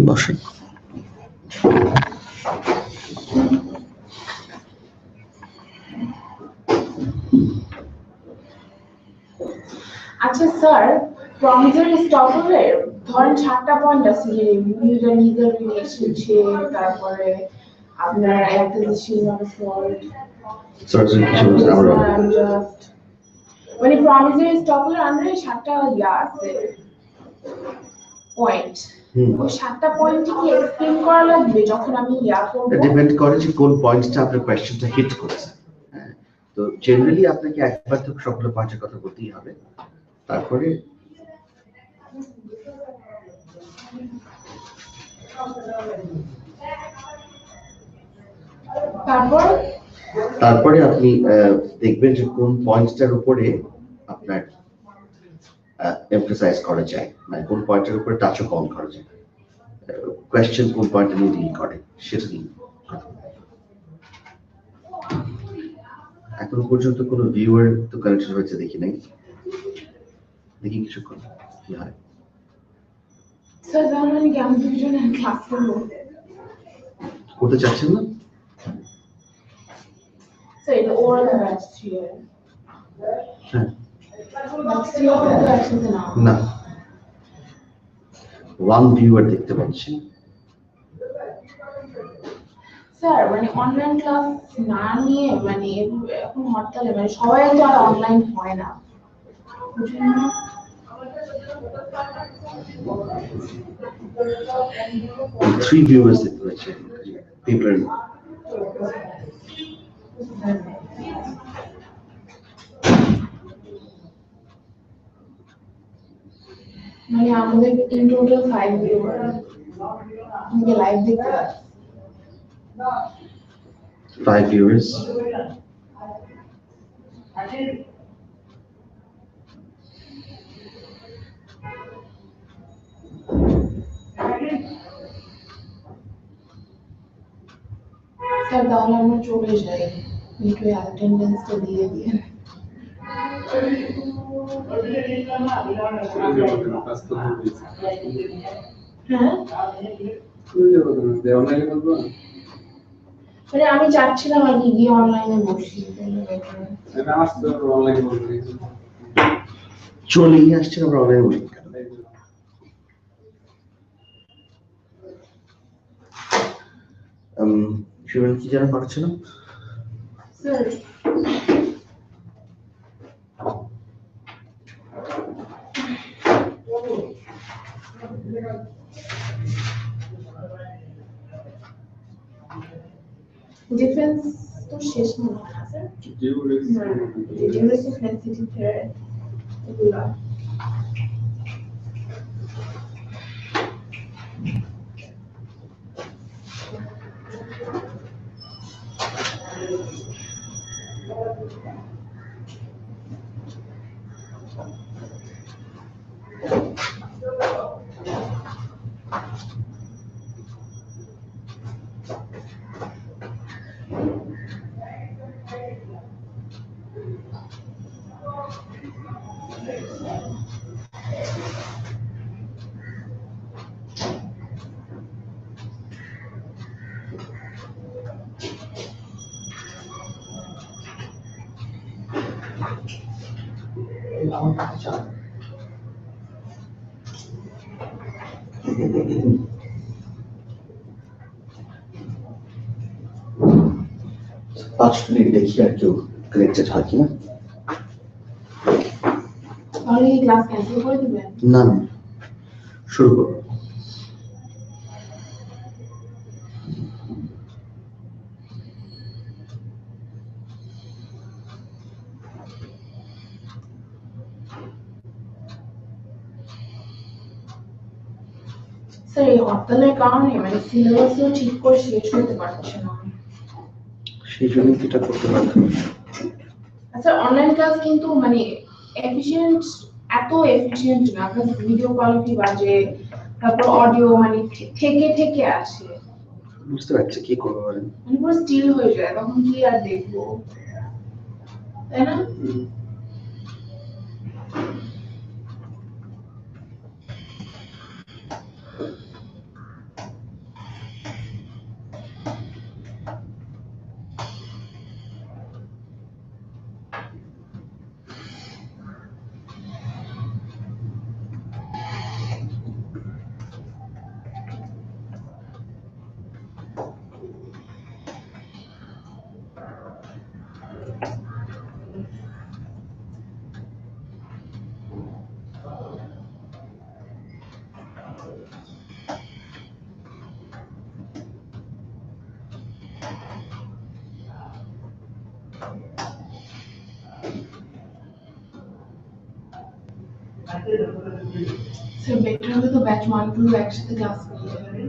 বসেন। আচ্ছা sir, promissory স্টপের ধরেন 7টা পয়েন্ট আছে যে ইউজার ইউজার রিলেশনশিপ, তারপরে আপনার অ্যাকুইজিশন অফ ফল্ট, সরি কিছু বলছেন আমরা জাস্ট মানে প্রমিসরি স্টপের আন্ডারে 7টা ইয়া আছে পয়েন্ট। ওই 7টা পয়েন্ট কি এক্সপ্লেইন করা লাগবে যখন আমি ইয়া করব? ডিপেন্ড করে যে কোন পয়েন্টসটা আপনার কোশ্চেনটা হিট করেছে। হ্যাঁ, তো জেনারেলি আপনাকে একবার তো সবগুলো পয়েন্টের কথা বলতেই হবে, তারপরে তারপরে আপনি দেখবেন যে কোন পয়েন্টসটার উপরে আপনার এমফাসাইজ করা যায়, মানে কোন পয়েন্টের উপরে টাচও কম করা যায়, কোয়েশ্চেন কোন পয়েন্টে নিয়ে ডিল করে সেটা নিয়ে। এখনো পর্যন্ত কোনো ভিউয়ার তো কানেকশন হয়েছে দেখি নাই, দেখি কিছুক্ষণ কি হয়। স্যার জানেন কি আমি দুজন ক্লাস করব করতে চাচ্ছেন না? স্যার এটা ওরাল ব্যাচ 3 এর। হ্যাঁ ব্যাচ 3 এর তো একসাথে না। না, ওয়ান ভিউয়ার দেখতে পাচ্ছি। স্যার মানে অনলাইন ক্লাস না নিয়ে মানে এখন হরতালে মানে সবাই তো আর অনলাইন হয় না, বুঝলেন না? থ্রি ভিউয়ার্স দেখতে পাচ্ছি, পিপল। মানে আমাদের ইন টোটাল 5 ভিউয়ার আমাকে লাইভ দেখতে পাচ্ছে। 5 viewers. স্যার তাহলে আমরা চলে যাই, একটু অ্যাটেন্ডেন্সটা দিয়ে দিয়ে। হ্যাঁ মানে আমি চাচ্ছিলাম আর কি গিয়ে অনলাইনে বসি, চলেই আসছে, আমরা অনলাইনে বলি শিবন কি যেন পারছিল স্যার। ডিফেন্স তো শেষ মনে হয় না স্যার, ডিউরেশন সেন্সিটিভ থ্রেড এগুলো। পাঁচ মিনিট দেখি আর কেউ কানেক্টেড হয় কিনা। তাহলে কি ক্লাস ক্যান্সেল করে দিবেন? না, শুরু করো। স্যার এই হরতালের কারণে মানে সিলেবাসও ঠিক করে শেষ হতে পারছে না, সেই জন্য এটা করতে পারতাম। আচ্ছা অনলাইন ক্লাস কিন্তু মানে এফিশিয়েন্ট, এত এফিশিয়েন্ট না, কারণ ভিডিও কোয়ালিটি বাজে, তারপর অডিও মানে থেকে থেকে আসে, বুঝতে পারছি কি করবো বলেন, মানে পুরো স্টিল হয়ে যায়, তখন কি আর দেখবো, তাই না? So better হবে তো ব্যাচ 1 2 একসাথে ক্লাস নিয়ে যাবে।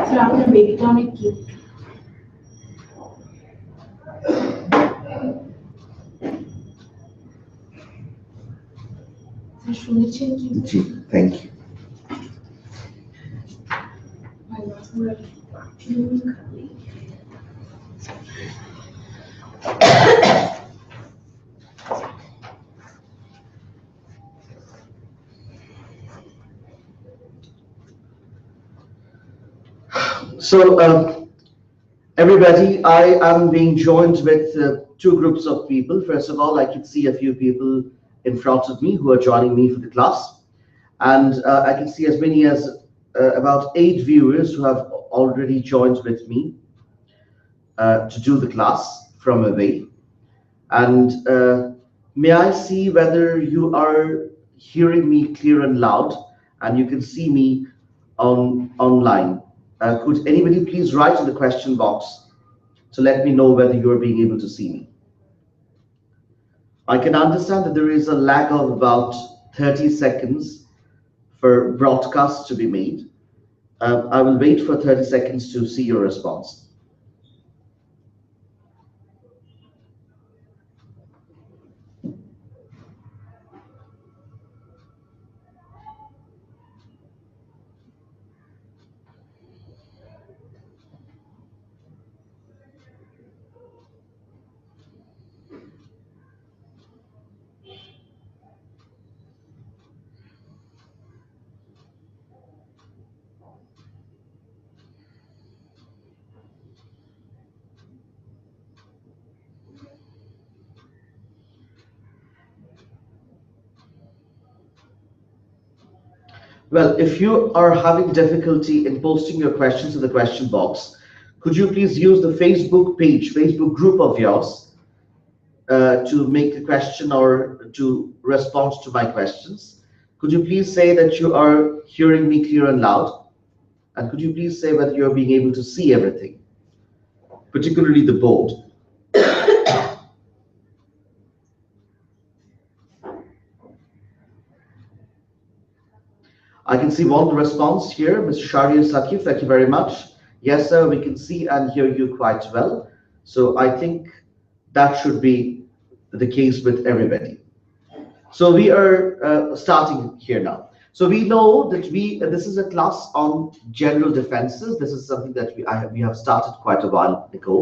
So আপনার বেবিটা অনেক কিউট। শুনেছেন কি? জি, thank you. So, everybody, I am being joined with two groups of people. First of all, I can see a few people in front of me who are joining me for the class. And I can see as many as about 8 viewers who have already joined with me to do the class from away. And may I see whether you are hearing me clear and loud and you can see me online? Could anybody please write in the question box to let me know whether you are being able to see me? I can understand that there is a lag of about 30 seconds for broadcast to be made. I will wait for 30 seconds to see your response. Well, if you are having difficulty in posting your questions in the question box, could you please use the Facebook page, Facebook group of yours to make the question or to respond to my questions? Could you please say that you are hearing me clear and loud? And could you please say whether you're being able to see everything, particularly the board? I can see one response here, Mr. Shahriar Sakif, thank you very much. Yes, sir, we can see and hear you quite well. So I think that should be the case with everybody. So we are starting here now. So we know that this is a class on general defenses. This is something that we have started quite a while ago.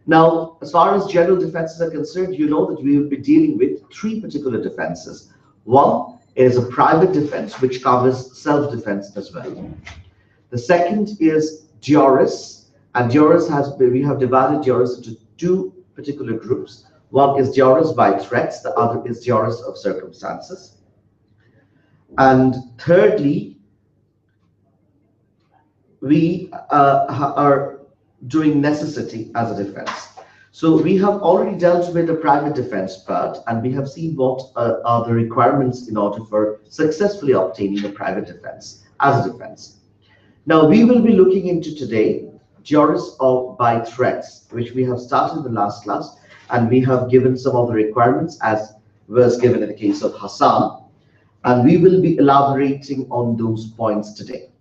Now, as far as general defenses are concerned, you know that we will be dealing with 3 particular defenses. One is a private defense, which covers self-defense as well. The second is duress, and duress we have divided duress into two particular groups. One is duress by threats, the other is duress of circumstances. And thirdly, we are doing necessity as a defense. So we have already dealt with the private defense part, and we have seen what are the requirements in order for successfully obtaining a private defense as a defense. Now we will be looking into today duress by threats, which we have started in the last class, and we have given some of the requirements as was given in the case of Hassan, and we will be elaborating on those points today.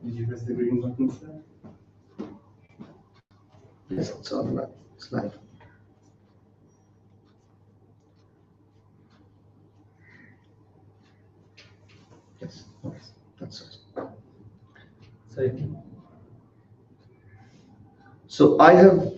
Did you press the green button, sir? Yes, it's on that slide. Yes, that's it. Sorry. So I have,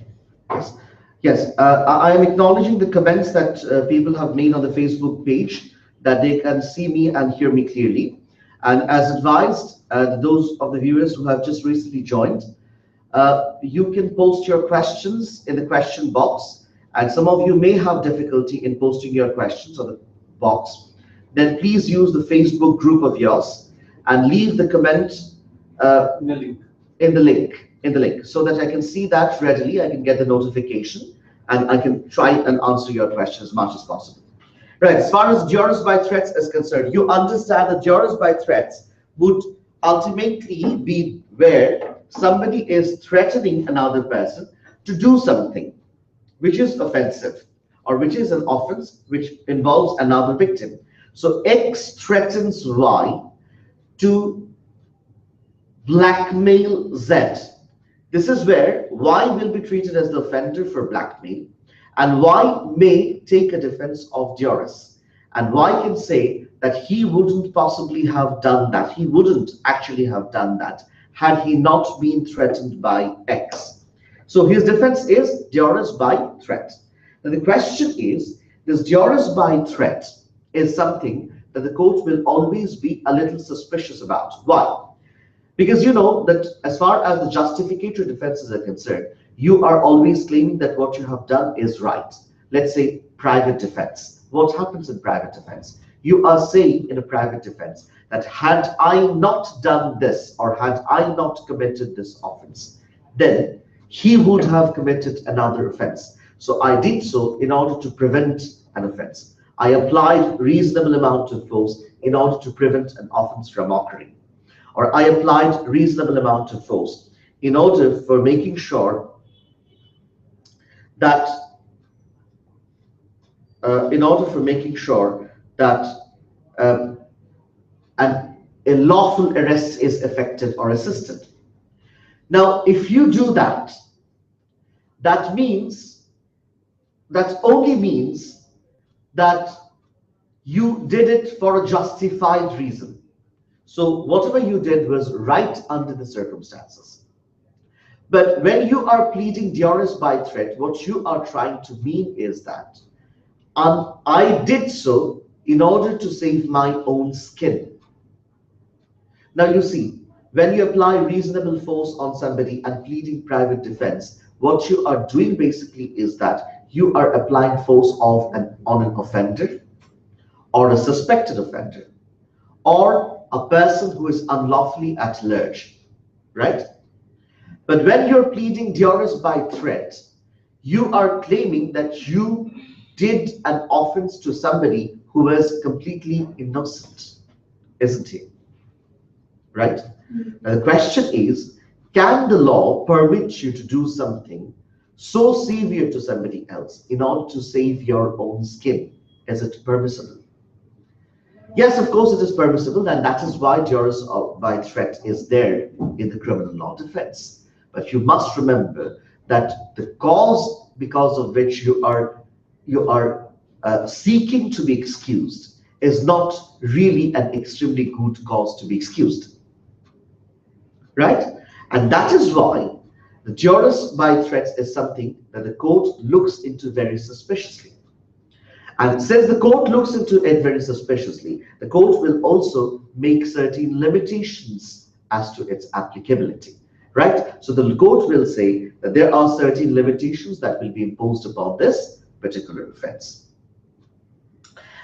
yes, I am acknowledging the comments that people have made on the Facebook page, that they can see me and hear me clearly. And as advised, those of the viewers who have just recently joined, you can post your questions in the question box, and some of you may have difficulty in posting your questions on the box. Then please use the Facebook group of yours and leave the comment in the link, so that I can see that readily, I can get the notification, and I can try and answer your question as much as possible. Right, as far as duress by threats is concerned, you understand that duress by threats would ultimately be where somebody is threatening another person to do something which is offensive, or which is an offense which involves another victim. So X threatens Y to blackmail Z. This is where Y will be treated as the offender for blackmail, and Y may take a defense of duress, and Y can say that he wouldn't possibly have done that, he wouldn't actually have done that had he not been threatened by X. So his defense is duress by threat. Now the question is, this duress by threat is something that the court will always be a little suspicious about. Why? Because you know that as far as the justificatory defenses are concerned, you are always claiming that what you have done is right. Let's say private defense. What happens in private defense? You are saying in a private defense that had I not done this, or had I not committed this offense, then he would have committed another offense. So I did so in order to prevent an offense. I applied reasonable amount of force in order to prevent an offense from occurring. Or I applied reasonable amount of force in order for making sure that a lawful arrest is effected or assisted. Now, if you do that, that only means that you did it for a justified reason. So whatever you did was right under the circumstances. But when you are pleading duress by threat, what you are trying to mean is that I did so in order to save my own skin. Now you see, when you apply reasonable force on somebody and pleading private defense, what you are doing basically is that you are applying force on an offender, or a suspected offender, or a person who is unlawfully at large, right? But when you're pleading duress by threat, you are claiming that you did an offense to somebody who was completely innocent, isn't he? Right? Now the question is, can the law permit you to do something so severe to somebody else in order to save your own skin? Is it permissible? Yes, of course it is permissible, and that is why duress by threat is there in the criminal law defense. But you must remember that the cause because of which you are seeking to be excused is not really an extremely good cause to be excused. right? And that is why the duress by threats is something that the court looks into very suspiciously. And since the court looks into it very suspiciously, the court will also make certain limitations as to its applicability, right? So the court will say that there are certain limitations that will be imposed upon this particular offense.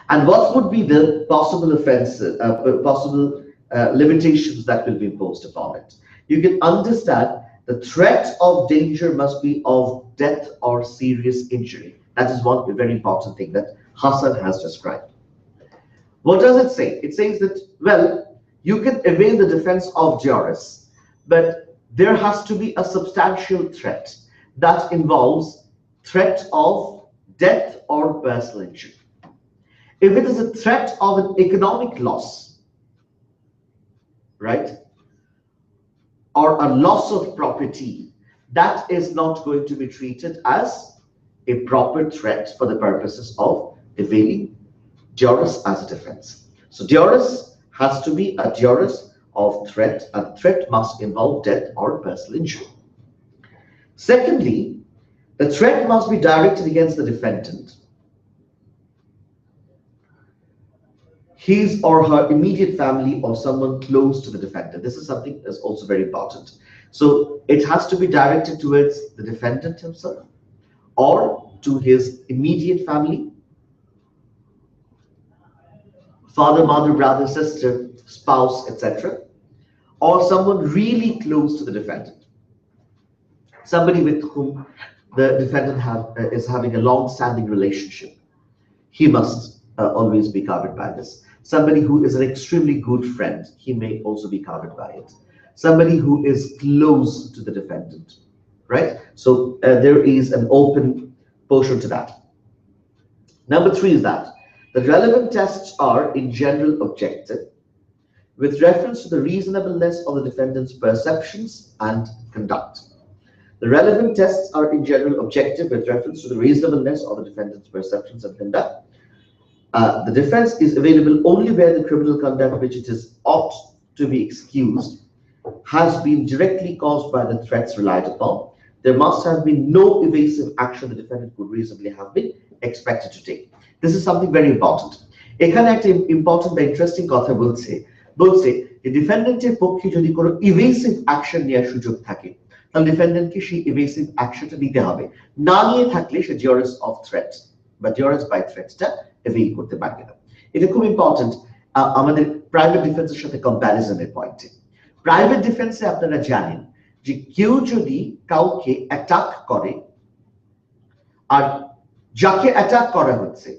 And what would be the possible offenses, limitations that will be imposed upon it? You can understand the threat of danger must be of death or serious injury. That is one very important thing that Hassan has described. What does it say? It says that, well, you can avail the defense of duress, but there has to be a substantial threat that involves threat of death or personal injury. If it is a threat of an economic loss, right, or a loss of property, that is not going to be treated as a proper threat for the purposes of availing duress as a defense. So duress has to be a duress of threat, and threat must involve death or personal injury. Secondly, the threat must be directed against the defendant, his or her immediate family, or someone close to the defendant. This is something that's also very important. So it has to be directed towards the defendant himself, or to his immediate family, father, mother, brother, sister, spouse, etc., or someone really close to the defendant, somebody with whom the defendant is having a long-standing relationship. He must always be covered by this. Somebody who is an extremely good friend, he may also be covered by it. Somebody who is close to the defendant, right? So there is an open portion to that. Number 3 is that the relevant tests are in general objective with reference to the reasonableness of the defendant's perceptions and conduct. The relevant tests are in general objective with reference to the reasonableness of the defendant's perceptions and conduct. The defense is available only where the criminal conduct which it is ought to be excused has been directly caused by the threats relied upon. There must have been no evasive action the defendant could reasonably have been expected to take. This is something very important. এখানে একটা important বা interesting কথা বলছে যে ডিফেন্ডেন্টের পক্ষে যদি কোনো ইভেসিভ action নেওয়ার সুযোগ থাকে তাহলে ডিফেন্ডেন্টকে সেই ইভেসিভ অ্যাকশনটা নিতে হবে, না নিয়ে থাকলে সে ডিউরেস অফ থ্রেট বা ডিউরেস বাই থ্রেটসটা এভেইল করতে পারবে না। এটা খুব ইম্পর্টেন্ট আমাদের প্রাইভেট ডিফেন্সের সাথে কম্প্যারিজনের পয়েন্টে। প্রাইভেট ডিফেন্সে আপনারা জানেন যে কেউ যদি কাউকে অ্যাটাক করে আর যাকে অ্যাটাক করা হচ্ছে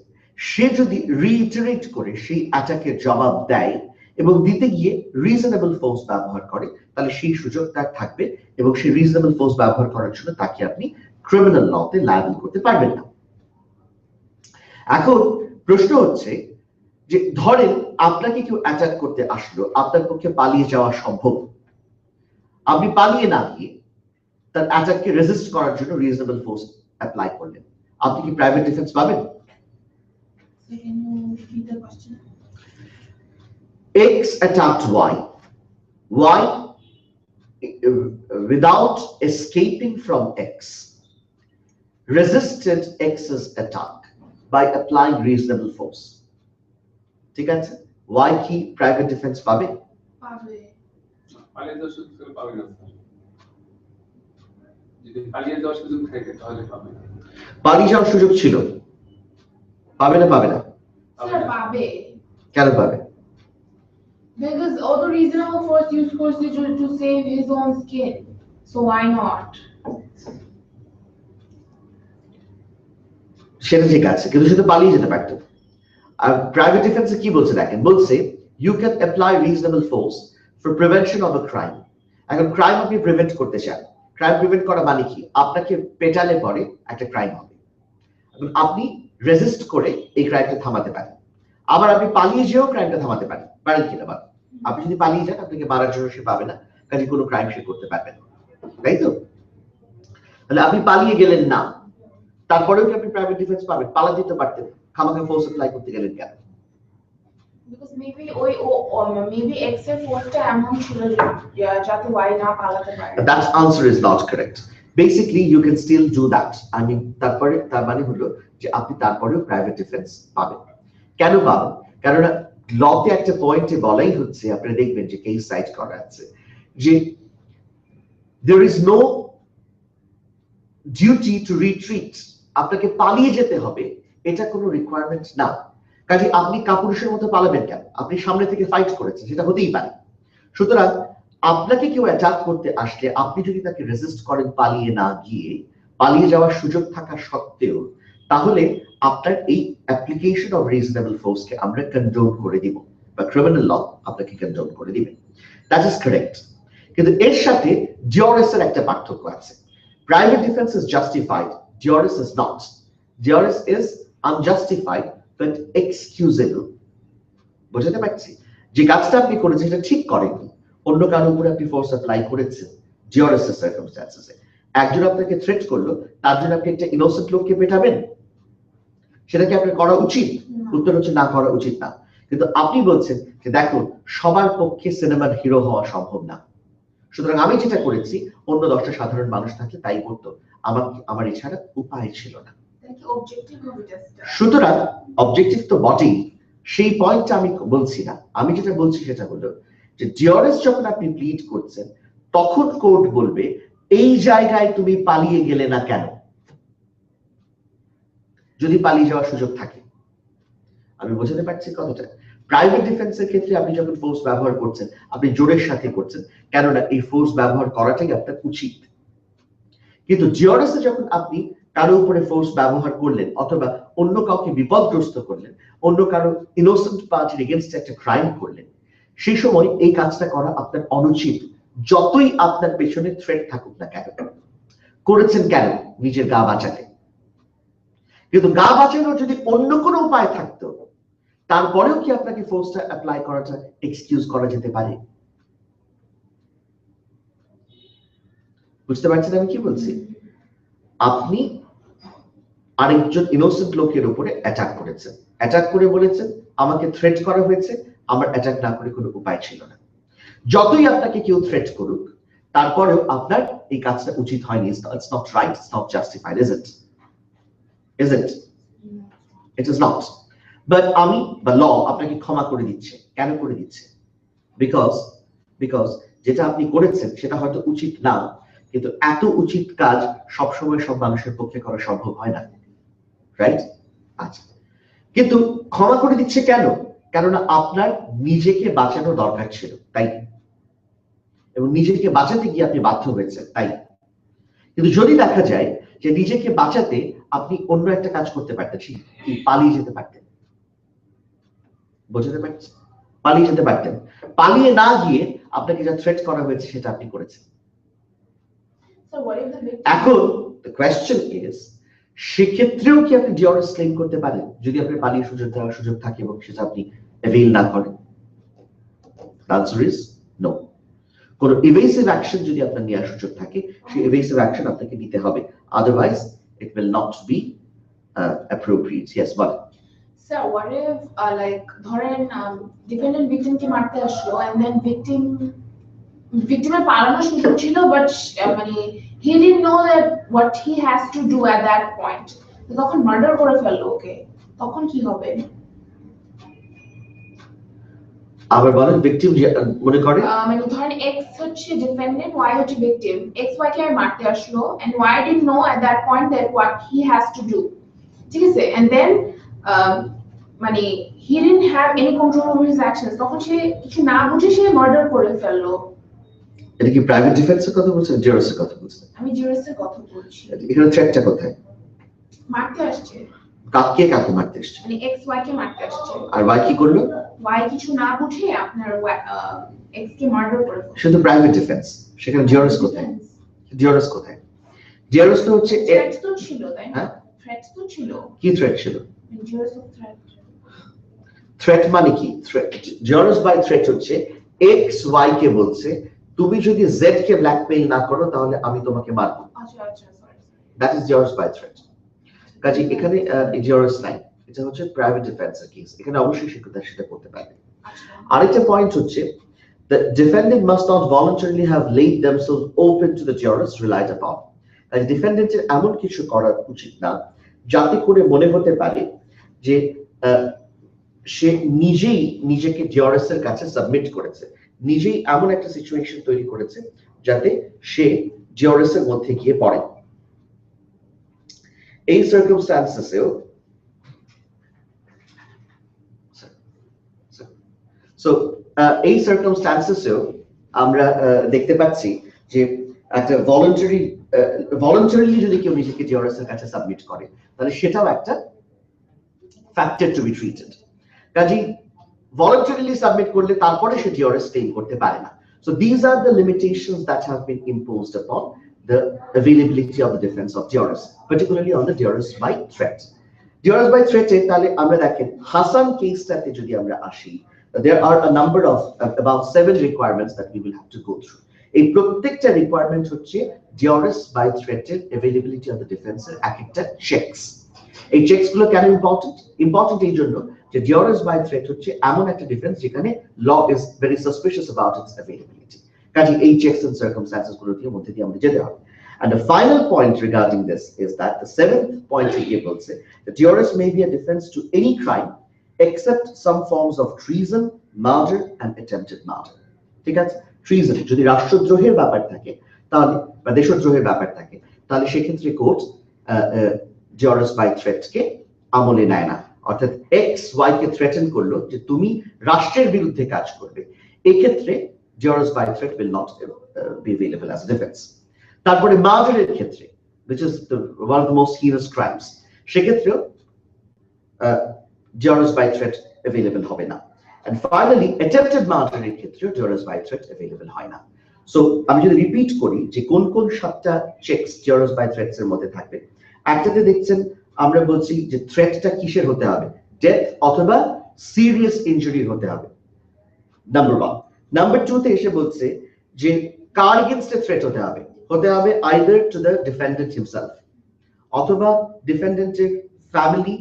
সে যদি রিইটারেট করে সেই অ্যাটাকের জবাব দেয় এবং দিতে গিয়ে রিজনেবল ফোর্স ব্যবহার করে, তাহলে সেই সুযোগ তার থাকবে এবং সেই রিজনেবল ফোর্স ব্যবহার করার জন্য তাকে আপনি ক্রিমিনাল লতে লায়াবল করতে পারবেন না। এখন প্রশ্ন হচ্ছে যে ধরেন আপনাকে কেউ অ্যাটাক করতে আসলো, আপনার পক্ষে পালিয়ে যাওয়া সম্ভব, আপনি পালিয়ে না গিয়ে তার অ্যাটাককে রেজিস্ট করার জন্য রিজনেবল ফোর্স অ্যাপ্লাই করলেন, আপনি কি প্রাইভেট ডিফেন্স পাবেন? X attacked Y. Y, without escaping from X, resisted X's attack by applying reasonable force. ঠিক আছে? Y কি প্রাইভেট ডিফেন্স পাবে? পাবে। পালিয়ে যাওয়ার সুযোগ পাবে না। যদি পালিয়ে যাওয়ার সুযোগ থাকে তাহলে পাবে। পালিয়ে যাওয়ার সুযোগ ছিল, পাবে না? পাবে না? স্যার পাবে। কেন পাবে? Because all the reasonable force used to save his own skin, so why not? সেটা ঠিক আছে, কিন্তু সে তো পালিয়ে যেতে পারতো। আর প্রাইভেট ডিফেন্সে কি বলছে দেখেন, বলছে you can apply reasonable force for prevention of a crime. এখন ক্রাইম আপনি প্রিভেন্ট করতে চান, ক্রাইম প্রিভেন্ট করা মানে কি, আপনাকে পেটালে পরে একটা ক্রাইম হবে, এখন আপনি রেজিস্ট করে এই ক্রাইমটা থামাতে পারেন, আবার আপনি পালিয়ে যেও ক্রাইমটা থামাতে পারেন কিনা বলেন? আপনি যদি পালিয়ে যান আপনাকে মারার জন্য সে পাবে না, কাজে কোনো ক্রাইম সে করতে পারবে না, তাই তো? তাহলে আপনি পালিয়ে গেলেন না, তারপরেও কি আপনি প্রাইভেট ডিফেন্স পাবেন? পালা দিতে পারতেন, খামাখা ফোর্স অ্যাপ্লাই করতে গেলেন কেন? because maybe X এর ফোর্সটা এমন ছিল যাতে Y না পালাতে পারে। That answer is not correct. Basically you can still do that. I mean তারপরে তার মানে হলো যে আপনি তারপরেও প্রাইভেট ডিফেন্স পাবেন। কেন পাবেন? কারণ লতে একটা পয়েন্টে বলাই হচ্ছে, আপনি দেখবেন যে কেস সাইট করা আছে যে there is no duty to retreat, আপনাকে পালিয়ে যেতে হবে এটা কোনো রিকোয়ারমেন্ট না। কাজে আপনি কাপুরুষের মতো পালাবেন কেন? আপনি সামনে থেকে ফাইট করেছেন, সেটা হতেই পারে। সুতরাং আপনাকে কেউ অ্যাটাক করতে আসলে আপনি যদি তাকে রেজিস্ট করেন পালিয়ে না গিয়ে, পালিয়ে যাওয়ার সুযোগ থাকা সত্ত্বেও, তাহলে আপনার এই অ্যাপ্লিকেশন অফ রিজনেবল ফোর্সকে আমরা কন্ডোন করে দিব, বা ক্রিমিনাল ল আপনাকে কন্ডোন করে দিবে। That is correct. কিন্তু এর সাথে ডিওরেস এর একটা পার্থক্য আছে। Private defence is justified, duress is not. Duress is unjustified but excusable. বুঝতে পারছি? যে কাজটা আপনি করেছেন সেটা ঠিক করেননি, অন্য কারোর উপরে আপনি ফোর্স অ্যাপ্লাই করেছেন ডিওরেস এর সার্কামস্ট্যান্সেসে। একজন আপনাকে থ্রেট করলো, তার জন্য আপনি একটা ইনোসেন্ট লোককে পেটাবেন? সেটা কি আপনার করা উচিত? উত্তর হচ্ছে না, করা উচিত না। কিন্তু আপনি বলছেন যে দেখো সবার পক্ষে সিনেমার হিরো হওয়া সম্ভব না, সুতরাং আমি যেটা করেছি অন্য 10টা সাধারণ মানুষ থাকলে তাই করতো, আমার এছাড়া উপায় ছিল না। সুতরাং অবজেক্টিভ তো বটেই, সেই পয়েন্টটা আমি বলছি না। আমি যেটা বলছি সেটা হলো যে ডিওরেস যখন আপনি প্লিড করছেন তখন কোর্ট বলবে এই জায়গায় তুমি পালিয়ে গেলে না কেন, যদি পালিয়ে যাওয়ার সুযোগ থাকে। আমি বোঝাতে পারছি কথাটা? প্রাইভেট ডিফেন্সের ক্ষেত্রে আপনি যখন ফোর্স ব্যবহার করছেন আপনি জোরের সাথে করছেন, কেননা এই ফোর্স ব্যবহার করাটাই আপনার উচিত। কিন্তু ডিওরেসে যখন আপনি কারো উপরে ফোর্স ব্যবহার করলেন অথবা অন্য কাউকে বিপদগ্রস্ত করলেন, অন্য কারো ইনোসেন্ট পার্টির এগেইনস্ট একটা ক্রাইম করলেন, সেই সময় এই কাজটা করা আপনার অনুচিত, যতই আপনার পেছনে থ্রেট থাকুক না কেন। করেছেন কেন? নিজের গা বাঁচাতে। কিন্তু গা বাঁচানোর যদি অন্য কোনো উপায় থাকতো তারপরেও কি আপনাকে ফোর্সটা অ্যাপ্লাই করাটা এক্সকিউজ করা যেতে পারে? বুঝতে পারছেন আমি কি বলছি? আপনি আরেকজন ইনোসেন্ট লোকের উপরে অ্যাটাক করেছেন, অ্যাটাক করে বলেছেন আমাকে থ্রেট করা হয়েছে, আমার অ্যাটাক না করে কোনো উপায় ছিল না। যতই আপনাকে কেউ থ্রেট করুক তারপরেও আপনার এই কাজটা উচিত হয়নি। It's not right, it's not justified, is it? Is it? It is not. But আমি বা ল আপনাকে ক্ষমা করে দিচ্ছে। কেন করে দিচ্ছে? বিকজ যেটা আপনি করেছেন সেটা হয়তো উচিত না, কিন্তু এত উচিত কাজ সবসময় সব মানুষের পক্ষে করা সম্ভব হয় না, রাইট? আচ্ছা, কিন্তু ক্ষমা করে দিচ্ছে কেন? কেননা আপনার নিজেকে বাঁচানো দরকার ছিল, তাই, এবং নিজেকে বাঁচাতে গিয়ে আপনি বাধ্য হয়েছেন, তাই। কিন্তু যদি দেখা যায় যে নিজেকে বাঁচাতে আপনি অন্য একটা কাজ করতে পারতেন, কি পালিয়ে যেতে পারতেন। বুঝতে পারছেন? পালিয়ে যেতে পারতেন, পালিয়ে না গিয়ে আপনাকে যা থ্রেট করা হয়েছে সেটা আপনি করেছেন। এখন the question is, সেক্ষেত্রেও কি আপনি ডিওরেস ক্লেম করতে পারেন যদি আপনি পালিয়ে সুযোগ দেওয়ার সুযোগ থাকে এবং সেটা আপনি অ্যাভেইল না করেন? The answer is no. কোন ইভেসিভ অ্যাকশন যদি আপনার নেওয়ার সুযোগ থাকে সেই ইভেসিভ অ্যাকশন আপনাকে নিতে হবে, otherwise it will not B appropriate. Yes, ball. Sir, what if like ধরেন ডিপেন্ডেন্ট ভিকটিমকে মারতে আসলো and then victim পালানোর সুযোগ ছিল, বাট মানে he didn't know that what he has to do at that point, তো তখন মার্ডার করে ফেললো ওকে, তখন কি হবে? আবার বলেন। ভিকটিম মনে করে মানে ধরেন এক্স হচ্ছে ডিপেন্ডেন্ট, ওয়াই হচ্ছে ভিকটিম। এক্স ওয়াই কে মারতে আসলো and Y didn't know at that point that what he has to do, ঠিক আছে? and then মানে he didn't have any control over his actions, তখন সে কিছু না বুঝে সে মার্ডার করে ফেললো। এটা কি প্রাইভেট ডিফেন্সের কথা বলছেন, ডিওরেসের কথা বলছেন? আমি ডিওরেসের কথা বলছি। এখানে থ্রেটটা কোথায়? মারতে আসছে। কাকে কাকে মারতে আসছে? মানে এক্স ওয়াই কে মারতে আসছে। আর ওয়াই কি করলো? ওয়াই কিছু না বুঝে আপনার এক্স কে মার্ডার করে ফেললো। সেটা প্রাইভেট ডিফেন্স, সেখানে ডিওরেস কোথায়? ডিওরেস কোথায়? ডিওরেস তো হচ্ছে থ্রেট তো ছিল, তাই না? থ্রেট তো ছিল। কি থ্রেট ছিল? ডিওরেস অফ থ্রেট। থ্রেট মানে কি? থ্রেট, ডিওরেস বাই থ্রেট হচ্ছে এক্স ওয়াই কে বলছে তুমি যদি জেড কে ব্ল্যাকমেইল না করো তাহলে আমি তোমাকে মারবো। আচ্ছা আচ্ছা, sorry. That is duress by threat. কাজে এখানে ডিওরেস নাই। এটা হচ্ছে প্রাইভেট ডিফেন্সের কেস, এখানে অবশ্যই সেটা করতে পারবে। আরেকটা পয়েন্ট হচ্ছে the defendant must not voluntarily have laid themselves open to the jurors relied upon. তাই ডিফেন্ডেন্টের এমন কিছু করা উচিত না যাতে করে মনে হতে পারে যে সে নিজেই নিজেকে জুরিস এর কাছে সাবমিট করেছে, নিজেই এমন একটা সিচুয়েশন তৈরি করেছে যাতে সে জুরিস এর মধ্যে গিয়ে পড়ে। এই সার্কামস্ট্যান্সেসেও এই সার্কামস্ট্যান্সেসেও আমরা দেখতে পাচ্ছি যে একটা ভলান্টারিলি যদি কেউ নিজেকে জুরিস এর কাছে সাবমিট করে তাহলে সেটাও একটা ফ্যাক্টর টু বি ট্রিটেড। কাজেই voluntarily submit করলে তারপরে সে জুরিস ক্লেম করতে পারে না। So these are the limitations that have been imposed upon the availability of the defense of jurors, particularly on the jurors by threat. Jurors by threat এ তাহলে আমরা দেখেন হাসান কেসটাতে যদি আমরা আসি, there are a number of about 7 requirements that we will have to go through. এই প্রত্যেকটা requirement হচ্ছে jurors by threat এর availability of the defense এর এক একটা চেকস। এই চেকস গুলো কেন ইম্পর্টেন্ট এই জন্য যে jurors by threat হচ্ছে এমন একটা ডিফেন্স যেখানে law is very suspicious about its availability. কাজে এই চেকস এন্ড সার্কামস্ট্যান্সেস গুলোর মধ্যে দিয়ে আমাদের যেতে হবে। And the final point regarding this is that the 7th point here বলছে that jurors may be a defense to any crime except some forms of treason, murder and attempted murder. ঠিক আছে, treason যদি রাষ্ট্রদ্রোহের ব্যাপার থাকে তাহলে বা দেশদ্রোহের ব্যাপার থাকে তাহলে সেক্ষেত্রে কোর্ট জুরিস বাই থ্রেট কে আমলে নেয় না। অর্থাৎ এক্স ওয়াই কে থ্রেটেন করলো যে তুমি রাষ্ট্রের বিরুদ্ধে কাজ করবে, এই ক্ষেত্রে duress by threat will not be available as defence. তারপরে মার্ডারের ক্ষেত্রে which is one of the most heinous crimes, সেক্ষেত্রেও জুরিস বাই থ্রেট अवेलेबल হবে না। And finally attempted murder এর ক্ষেত্রে জুরিস বাই থ্রেট अवेलेबल হয় না। সো আমি যদি রিপিট করি যে কোন কোন 7টা চেকস জুরিস বাই থ্রেটস এর মধ্যে থাকবে, একটাতে দেখছেন আমরা বলছি যে থ্রেটটা কিসের হতে হবে, ডেথ অথবা সিরিয়াস ইনজুরি হতে হবে, নাম্বার 1। নাম্বার 2 তে এসে বলছে যে কার এগেইনস্ট থ্রেট হতে হবে either to the defendant himself অথবা ডিফেন্ডেন্টের ফ্যামিলি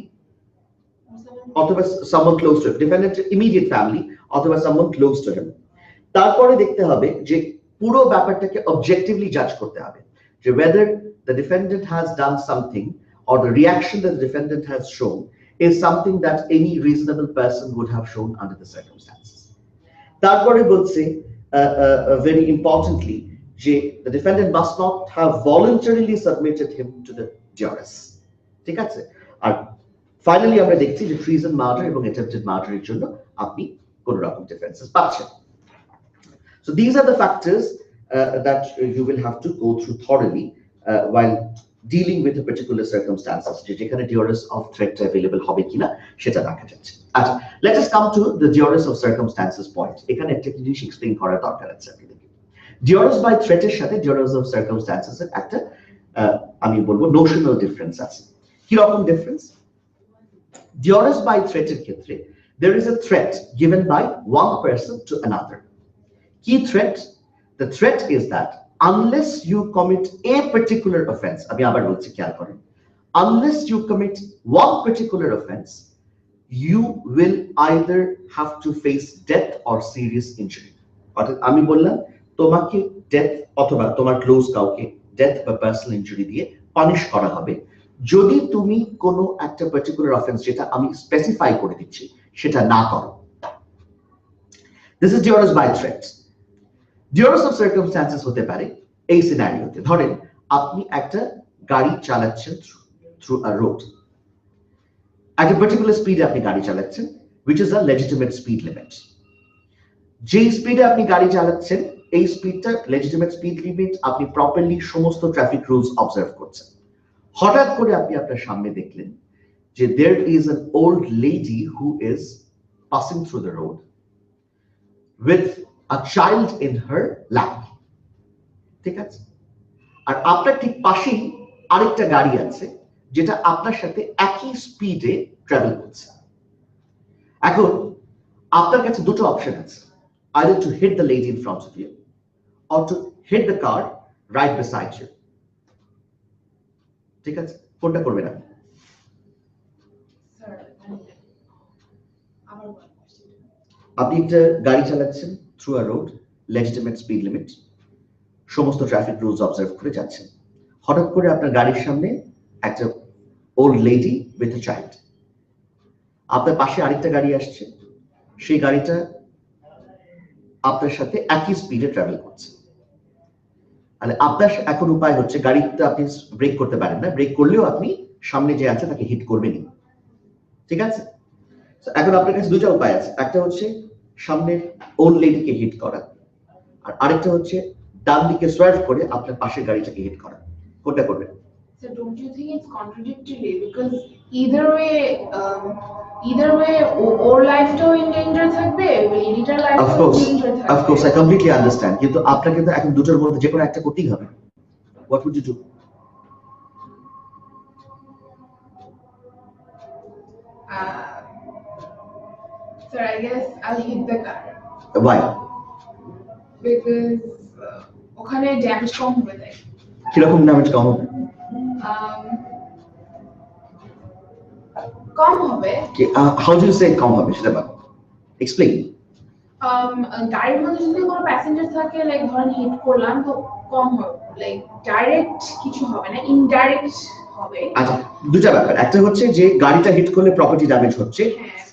অথবা someone close to him, ডিফেন্ডেন্টের ইমিডিয়েট ফ্যামিলি অথবা someone close to him। তারপরে দেখতে হবে যে পুরো ব্যাপারটাকে অবজেক্টিভলি জাজ করতে হবে যে whether the defendant has done something or the reaction that the defendant has shown is something that any reasonable person would have shown under the circumstances. তারপরে বলছে very importantly যে the defendant must not have voluntarily submitted him to the jurors। ঠিক আছে, আর finally আমরা দেখছি যে treason, murder এবং attempted মার্ডারের জন্য আপনি কোন রকম ডিফেন্সেস পাচ্ছেন। So these are the factors that you will have to go through thoroughly while dealing with a particular circumstances যে যেখানে jurors of threat available হবে কিনা সেটা দেখা যাচ্ছে। আচ্ছা, let us come to the jurors of circumstances point। এখানে একটা জিনিস এক্সপ্লেইন করার দরকার আছে আপনাদের। jurors by threat এর সাথে jurors of circumstances এর একটা আমি বলবো নোশনাল ডিফারেন্স আছে। কি রকম ডিফারেন্স? jurors by threat এর ক্ষেত্রে there is a threat given by one person to another. Key threat, the threat is that unless you commit a particular offense, abhi abar bolchi khayal koren, unless you commit one particular offense, you will either have to face death or serious injury. অর্থাৎ আমি বললাম তোমাকে death অথবা তোমার close কাউকে death বা personal injury দিয়ে punish করা হবে যদি তুমি কোনো একটা পার্টিকুলার অফেন্স যেটা আমি স্পেসিফাই করে দিচ্ছি সেটা না করো। This is jurors by threat. Jurors of circumstances হতে পারে এই সিনারিওতে, ধরেন আপনি একটা গাড়ি চালাচ্ছেন থ্রু আ রোড, একটা পার্টিকুলার স্পিডে আপনি গাড়ি চালাচ্ছেন which is a legitimate speed limit। যেই স্পিডে আপনি গাড়ি চালাচ্ছেন এই স্পিডটা লেজিটিমেট স্পিড লিমিট, আপনি প্রপারলি সমস্ত ট্রাফিক রুলস অবজার্ভ করছেন। হঠাৎ করে আপনি আপনার সামনে দেখলেন যে there is an old lady who is passing through the road with a child in her lap। ঠিক আছে, আর আপনার ঠিক পাশেই আরেকটা গাড়ি আছে যেটা আপনার সাথে একই স্পিডে ট্রাভেল করছে। এখন আপনার কাছে দুটো অপশন আছে, either to hit the lady in front of you or to hit the car right beside you। ঠিক আছে, কোনটা করবেন আপনি? আপনি একটা গাড়ি চালাচ্ছেন through a road, legitimate speed limit, সমস্ত ট্রাফিক রুলস অবজার্ভ করে যাচ্ছেন। হঠাৎ করে আপনার গাড়ির সামনে একটা old lady with a child, আপনার পাশে আরেকটা গাড়ি আসছে, সেই গাড়িটা আপনার সাথে একই স্পিডে ট্রাভেল করছে। মানে আপনার এখন উপায় হচ্ছে, গাড়িটা আপনি ব্রেক করতে পারেন না, ব্রেক করলেও আপনি সামনে যে আছে তাকে হিট করবেনই, ঠিক আছে? এখন আপনার কাছে দুটো উপায় আছে, একটা হচ্ছে সামনের ওল্ড লেডিকে হিট করা, আর আরেকটা হচ্ছে ডান দিকে সোয়ার্ভ করে আপনার পাশের গাড়িটাকে হিট করা। কোনটা করবেন? So don't you think it's contradictory? Because either way, or life to in danger থাকবে, editor life Of to course, in danger থাকবে. of course, I completely understand. কিন্তু আপনাকে তো এখন দুটোর মধ্যে যে কোনো একটা করতেই হবে। What would you do? Sir, I guess I'll hit the car. Why? Because ওখানে ড্যামেজ কম হবে তাই। কিরকম ড্যামেজ কম হবে? কম হবে। How do you say কম হবে সেটা বল, explain. গাড়ির মধ্যে যদি কোনো প্যাসেঞ্জার থাকে, লাইক ধরেন হিট করলাম, তো কম হবে, লাইক ডাইরেক্ট কিছু হবে না, ইনডাইরেক্ট হবে। আচ্ছা, দুটো ব্যাপার, একটা হচ্ছে যে গাড়িটা হিট করলে প্রপার্টি ড্যামেজ হচ্ছে,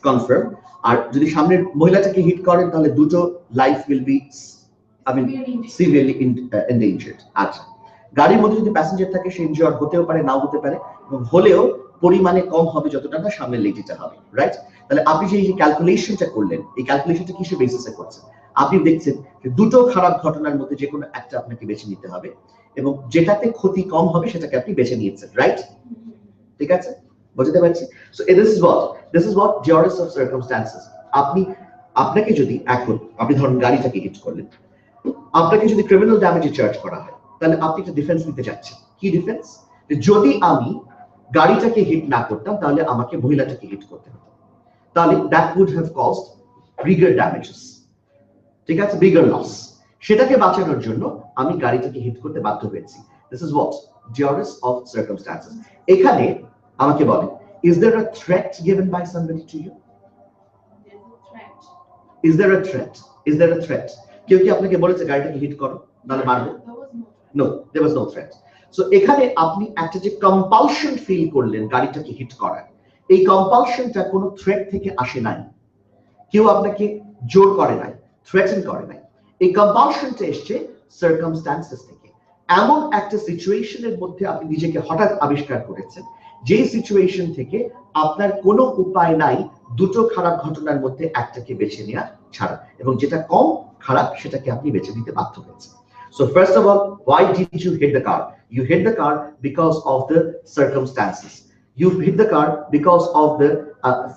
কনফার্ম। আর যদি সামনের মহিলাটাকে হিট করেন তাহলে দুটো life will be severely endangered. আচ্ছা, গাড়ির মধ্যে যদি প্যাসেঞ্জার থাকে সে ইনজিওর্ড হতেও পারে, নাও হতে পারে, এবং হলেও পরিমাণে কম হবে যতটা না সামনের লেডিটা হবে, রাইট? তাহলে আপনি যে ক্যালকুলেশনটা করলেন, এই ক্যালকুলেশনটা কিসের বেসিসে করছেন? আপনি দেখছেন যে দুটো খারাপ ঘটনার মধ্যে যে কোনো একটা আপনাকে বেছে নিতে হবে, এবং যেটাতে ক্ষতি কম হবে সেটাকে আপনি বেছে নিয়েছেন, রাইট? ঠিক আছে, বুঝতে পারছি? So this is what duress of circumstances. আপনাকে যদি এখন আপনি ধরুন গাড়িটাকে হিট করলেন, আপনাকে যদি ক্রিমিনাল ড্যামেজে চার্জ করা হয়, তাহলে আপনি একটা ডিফেন্স নিতে যাচ্ছেন। কি ডিফেন্স? যদি আমি গাড়িটাকে হিট না করতাম তাহলে আমাকে মহিলাটাকে হিট করতে হতো, তাহলে that would have caused bigger damages, ঠিক আছে, বিগার লস। সেটাকে বাঁচানোর জন্য আমি গাড়িটাকে হিট করতে বাধ্য হয়েছি। This is what duress of circumstances. এখানে আমাকে বলেন, is there a threat given by somebody to you? Is there a threat? Is there a threat? কেউ কি আপনাকে বলেছে গাড়িটাকে হিট করো নাহলে মারবো? No, there was no threat. So এখানে আপনি একটা যে কম্পালশন ফিল করলেন গাড়িটাকে হিট করার, এই কম্পালশনটা কোনো থ্রেট থেকে আসে নাই, কেউ আপনাকে জোর করে নাই, থ্রেটেন করে নাই। এই কম্পালশনটা এসছে সার্কামস্ট্যান্সেস থেকে। এমন একটা সিচুয়েশনের মধ্যে আপনি নিজেকে হঠাৎ আবিষ্কার করেছেন, যে সিচুয়েশন থেকে আপনার কোনো উপায় নাই দুটো খারাপ ঘটনার মধ্যে একটাকে বেছে নেওয়া ছাড়া, এবং যেটা কম খারাপ সেটাকে আপনি বেছে নিতে বাধ্য হয়েছেন। So first of all, why did you hit the car? You hit the car because of the circumstances. You hit the car because of the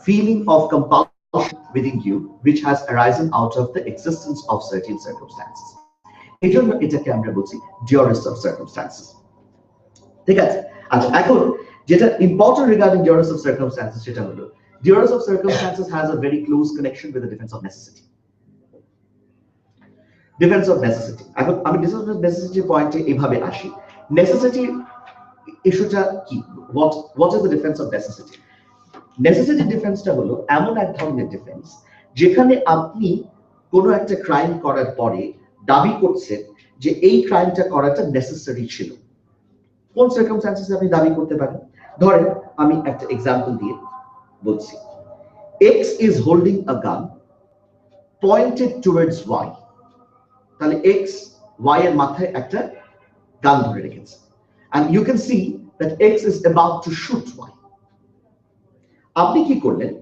feeling of compulsion within you, which has arisen out of the existence of certain circumstances. এজন্য এটাকে আমরা বলছি duress of circumstances, ঠিক আছে? আচ্ছা, এখন যেটা important regarding duress of circumstances সেটা হলো, duress of circumstances has a very close connection with the defense of necessity. Defense of necessity. এখন আমি defense of necessity পয়েন্টে এইভাবে আসি। নেসেসিটি ইস্যুটা কি? what is the defense of necessity? Necessity ডিফেন্সটা হলো এমন এক ধরনের ডিফেন্স যেখানে আপনি কোনো একটা ক্রাইম করার পরে দাবি করছেন যে এই ক্রাইমটা করাটা নেসেসারি ছিল। কোন সার্কামস্ট্যান্সেসে আপনি দাবি করতে পারেন? ধরেন আমি একটা এক্সাম্পল দিয়ে বলছি, x is holding a gun pointed towards y. তাহলে x y এর মাথায় একটা গান ধরে রেখেছে, and you can see that x is about to shoot y. আপনি কি করলেন?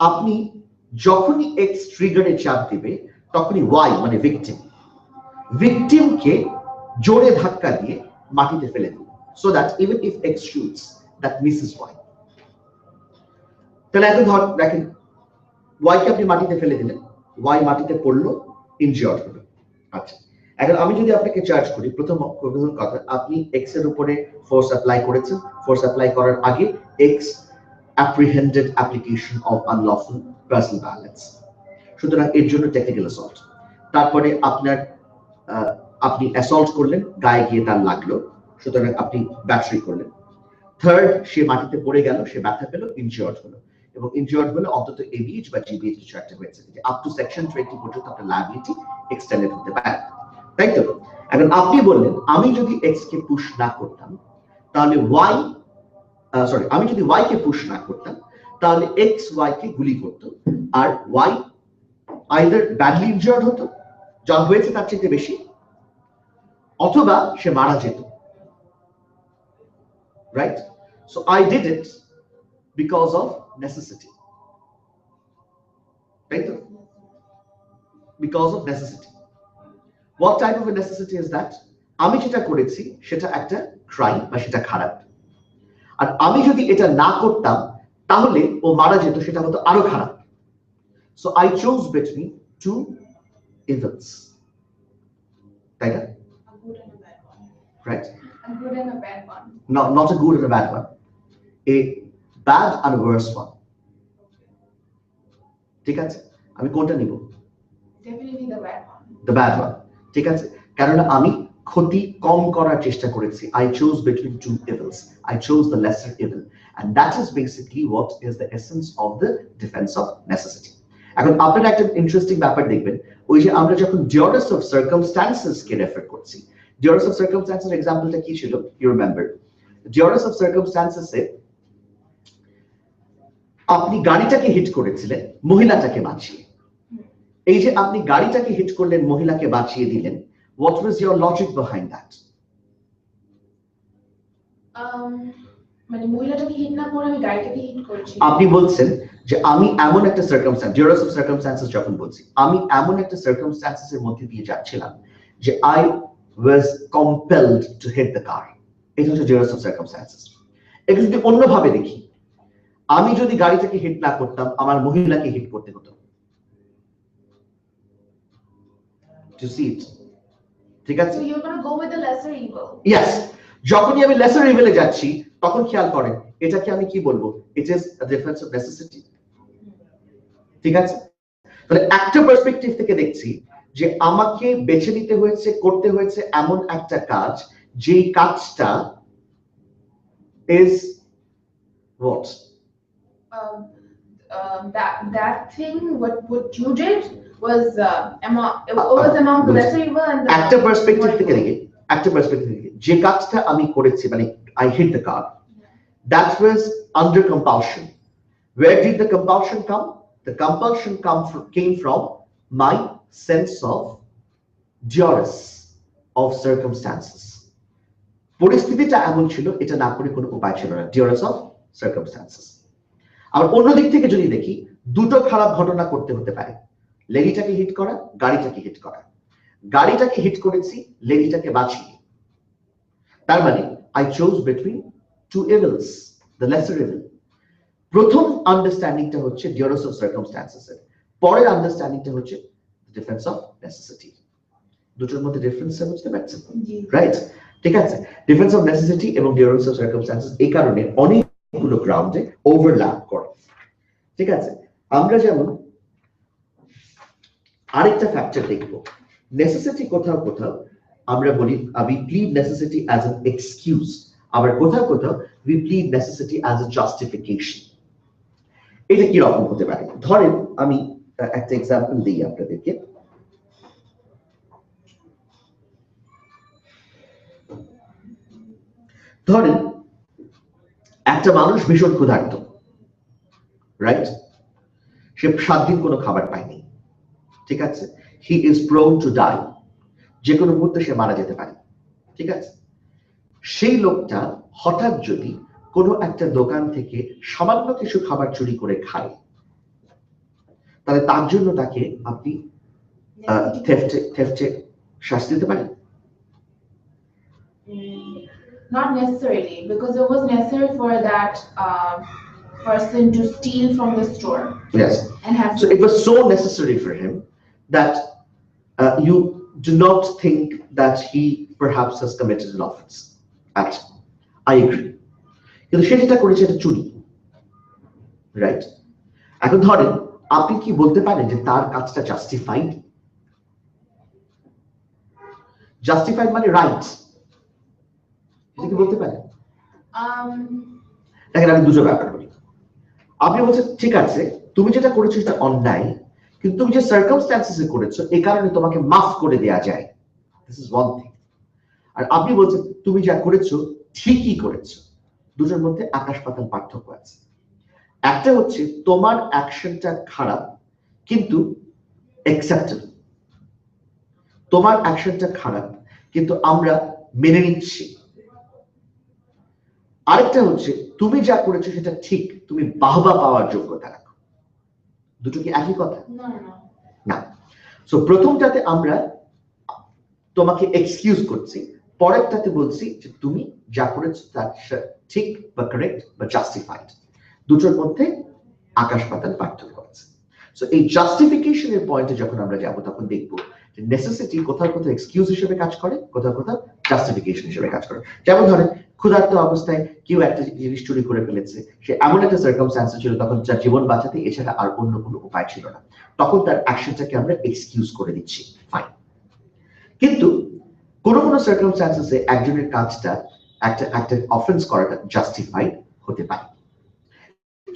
আপনি যখনই x ট্রিগারে চাপ দিবে তখনই y মানে ভিকটিমকে জোরে ধাক্কা দিয়ে মাটিতে ফেলে দিন, so that even if x shoots that misses y. তাহলে এখন ধর দেখেন y কে আপনি মাটিতে ফেলে দিলেন, y মাটিতে পড়লো, ইনজিওর্ড হলো। আচ্ছা, এখন আমি যদি আপনাকে চার্জ করি, প্রথম কথা, আপনি x এর উপরে ফোর্স অ্যাপ্লাই করেছেন, ফোর্স অ্যাপ্লাই করার আগে x apprehended application of unlawful personal violence, সুতরাং এর জন্য টেকনিক্যাল অ্যাসল্ট। তারপরে আপনি অ্যাসল্ট করলেন, গায়ে গিয়ে তার লাগলো, সুতরাং আপনি ব্যাটারি করলেন। থার্ড, সে মাটিতে পড়ে গেল, সে ব্যথা পেল, ইনজিওর্ড হলো। এবং ইনজিওর্ড হলে অন্তত এবিএইচ বা জিবিএইচ কিছু একটা হয়েছে, আপ টু সেকশন 20 পর্যন্ত আপনার লায়াবিলিটি এক্সটেন্ডেড হতে পারে, তাই তো? এখন আপনি বললেন আমি যদি এক্স কে পুশ না করতাম তাহলে ওয়াই, সরি, আমি যদি ওয়াই কে পুশ না করতাম তাহলে এক্স ওয়াই কে গুলি করতো, আর ওয়াই আইদার ব্যাডলি ইনজিওর্ড হতো, যা হয়েছে তার চেয়ে বেশি, অথবা সে মারা যেত, right? So I did it because of necessity, তাই তো? Because of necessity. What type of A necessity is that? আমি যেটা করেছি সেটা একটা ক্রাইম বা সেটা খারাপ, আর আমি যদি এটা না করতাম তাহলে ও মারা যেত, সেটা হতো আরো খারাপ। So I chose between two evils, তাই না? Right? A good and a bad one. Not a good and a bad one. A bad and a worse one. ঠিক আছে, আমি কোনটা নিব? Definitely the bad one. The bad one. ঠিক আছে, কারণ আমি ক্ষতি কম করার চেষ্টা করেছি। I chose between two evils. I chose the lesser evil, and that is basically what is the essence of the defense of necessity. এখন আপনারা একটা ইন্টারেস্টিং ব্যাপার দেখবেন, ওই যে আমরা যখন duress of circumstances K refer করছি, duress of circumstances এক্সাম্পলটা কি ছিল? You remember, duress of circumstances এ আপনি গাড়িটাকে হিট করেছিলেন মহিলাটাকে বাঁচিয়ে। এই যে আপনি গাড়িটাকে হিট করলেন, মহিলাকে বাঁচিয়ে দিলেন, what was your logic behind that? মানে মহিলাটাকে হিট না করে আমি গাড়িটাকে হিট করেছি। আপনি বলছেন যে আমি এমন একটা সার্কামস্ট্যান্স, duress of circumstances যখন বলছি, আমি এমন একটা সার্কামস্ট্যান্সেস এর মধ্যে দিয়ে যাচ্ছিলাম যে I was compelled to hit the car. এটা হচ্ছে duress of circumstances. একটু যদি অন্যভাবে দেখি, আমি যদি গাড়িটাকে হিট না করতাম আমার মহিলাকে হিট করতে হতো। To see it. ঠিক আছে? So you're going to go with the lesser evil. Yes. যখনই আমি lesser evil এ যাচ্ছি তখন খেয়াল করেন এটাকে আমি কি বলবো? It is a defense of necessity. ঠিক আছে? তাহলে একটা পার্সপেক্টিভ থেকে দেখছি যে আমাকে বেছে নিতে হয়েছে, করতে হয়েছে এমন একটা কাজ, যেই কাজটা is what? That thing, what you did was among the lesser evil and the একটা পার্সপেক্টিভ থেকে দেখি, একটা পার্সপেক্টিভ থেকে যে কাজটা আমি করেছি, মানে I hit the car, that was under compulsion. Where did the compulsion come? The compulsion came from my sense of duress of circumstances. পরিস্থিতিটা এমন ছিল, এটা না করে কোনো উপায় ছিল না, duress of circumstances. আর অন্য দিক থেকে যদি দেখি, দুটো খারাপ ঘটনা করতে হতে পারে, লেডিটাকে হিট করা, গাড়িটাকে হিট করা। গাড়িটাকে হিট করেছি, লেডিটাকে বাঁচিয়ে। তার মানে I chose between two evils, the lesser evil. প্রথম আন্ডারস্ট্যান্ডিংটা হচ্ছে duress of circumstances এর, পরের আন্ডারস্ট্যান্ডিংটা হচ্ছে defense of necessity। দুটোর মধ্যে ডিফারেন্স বুঝতে পারছেন? রাইট? ঠিক আছে, ডিফেন্স অফ নেসেসিটি এবং duress of circumstances এই কারণে অনেকগুলো গ্রাউন্ডে ওভারল্যাপ করে। ঠিক আছে, আমরা যেমন আরেকটা ফ্যাক্টর দেখব, নেসেসিটি কোথাও কোথাও আমরা বলি we plead necessity as an excuse, আবার কোথাও কোথাও we plead necessity as a justification। এটা কি রকম হতে পারে? ধরেন আমি একটা এক্সাম্পল দিই আপনাদেরকে। ধরেন একটা মানুষ ভীষণ ক্ষুধার্ত, রাইট? সে 7 দিন কোনো খাবার পায়নি, ঠিক আছে? He is prone to die, যে কোনো মুহূর্তে সে মারা যেতে পারে, ঠিক আছে? সেই লোকটা হঠাৎ যদি কোনো একটা দোকান থেকে সামান্য কিছু খাবার চুরি করে খায়, তাহলে তার জন্য তাকে আপনি থেফটে শাস্তি দিতে পারেন? Not necessarily, because it was necessary for that person to steal from the store. Yes. And have so it was so necessary for him that you do not think that he perhaps has committed an offense. I agree. কিন্তু সে যেটা করেছে এটা চুরি, right? এখন ধরেন আপনি কি বলতে পারেন যে তার কাজটা জাস্টিফাইড? জাস্টিফাইড মানে রাইট, এটা কি বলতে পারেন? দেখেন আমি দুটো ব্যাপার বলি। আপনি বলছেন ঠিক আছে তুমি যেটা করেছো সেটা অন্যায়, কিন্তু তুমি যে সার্কামস্ট্যান্সেসে করেছো এই কারণে তোমাকে মাফ করে দেয়া যায়, দিস ইজ ওয়ান থিং। আর আপনি বলছেন তুমি যা করেছো ঠিকই করেছো, দুটোর মধ্যে আকাশ পাতাল পার্থক্য আছে। একটা হচ্ছে তোমার অ্যাকশনটা খারাপ কিন্তু অ্যাকসেপ্টেবল, তোমার অ্যাকশনটা খারাপ কিন্তু আমরা মেনে নিচ্ছি। আরেকটা হচ্ছে তুমি যা করেছো সেটা ঠিক, তুমি বাহবা পাওয়ার যোগ্যতা রাখো। দুটো কি একই কথা? না। সো প্রথমটাতে আমরা তোমাকে এক্সকিউজ করছি, পরেরটাতে বলছি যে তুমি যা করেছো তা ঠিক বা কারেক্ট বা জাস্টিফাইড, দুটোর মধ্যে আকাশ পাতাল পার্থক্য আছে। সো এই জাস্টিফিকেশনের পয়েন্টে যখন আমরা যাব তখন দেখবো যে নেসেসিটি কোথাও কোথাও এক্সকিউজ হিসেবে কাজ করে, কোথাও কোথাও জাস্টিফিকেশন হিসেবে কাজ করে। যেমন ধরেন ক্ষুধার্ত অবস্থায় কেউ একটা জিনিস চুরি করে ফেলেছে, সে এমন একটা সার্কামস্ট্যান্স ছিল তখন তার জীবন বাঁচাতে এছাড়া আর অন্য কোনো উপায় ছিল না, তখন তার অ্যাকশনটাকে আমরা এক্সকিউজ করে দিচ্ছি, ফাইন। কিন্তু কোনো কোনো সার্কামস্ট্যান্সেসে একজনের কাজটা একটা অফেন্স করাটা জাস্টিফাইড হতে পারে।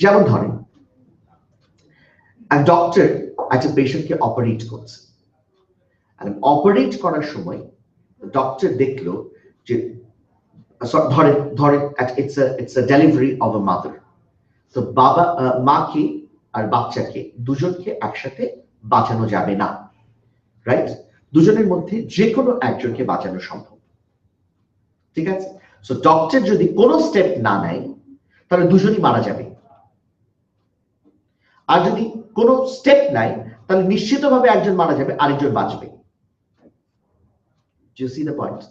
যেমন ধরেন এক ডক্টর একটা পেশেন্টকে অপারেট করছে, আর অপারেট করার সময় ডক্টর দেখলো যে ধরেন it's a delivery of a mother, তো বাবা মাকে আর বাচ্চাকে দুজনকে একসাথে বাঁচানো যাবে না, রাইট? দুজনের মধ্যে যে কোনো একজনকে বাঁচানো সম্ভব, ঠিক আছে? সো ডক্টর যদি কোনো স্টেপ না নেয় তাহলে দুজনই মারা যাবে, আর যদি কোনো স্টেপ নাই তাহলে নিশ্চিতভাবে একজন মারা যাবে আরেকজন বাঁচবে। Do you see the point?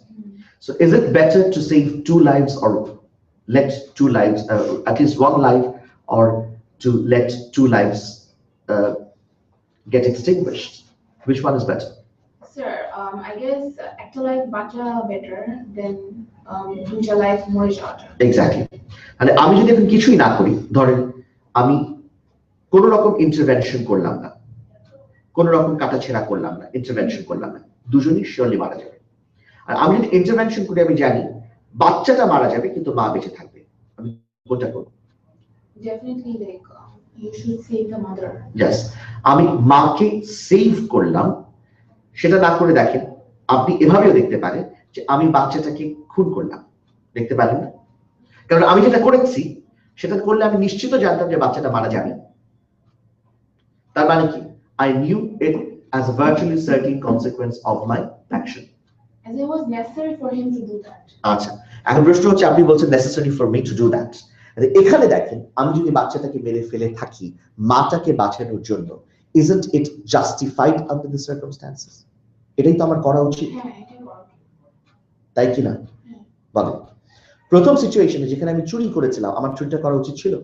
So is it better to save 2 lives or let 2 lives, at least 1 life, or to let 2 lives get extinguished? Which one is better? Sir, I guess একটা life বাঁচা better than দুইটা life মরে যাওয়াটা। Exactly. মানে আমি যদি এখন কিছুই না করি, ধরেন আমি কোন রকম ইন্টারভেনশন করলাম না, কোন রকম কাটাছেঁড়া করলাম না, ইন্টারভেনশন করলাম না, দুজনই শিওরলি মারা যাবে। আর আমি যদি ইন্টারভেনশন করে আমি জানি বাচ্চাটা মারা যাবে কিন্তু মা বেঁচে থাকবে, আমি কোনটা করব? Definitely, like you should save the mother. Yes, আমি মাকে সেভ করলাম, সেটা না করে দেখেন আপনি এভাবেও দেখতে পারেন যে আমি বাচ্চাটাকে খুন করলাম, দেখতে পারেন না? কারণ আমি যেটা করেছি সেটা করলে আমি নিশ্চিত জানতাম যে বাচ্চাটা মারা যাবে। তার মানে কি? I knew it as a virtually certain consequence of my action. As it was necessary for him to do that. আচ্ছা, এখন প্রশ্ন হচ্ছে আপনি বলছেন necessary for me to do that, এখানে দেখেন আমি যদি বাচ্চাটাকে মেরে ফেলে থাকি মাটাকে বাঁচানোর জন্য, isn't it justified under the circumstances? এটাই তো আমার করা উচিত, তাই কি না? বলেন। প্রথম সিচুয়েশনে যেখানে আমি চুরি করেছিলাম আমার চুরিটা করা উচিত ছিল?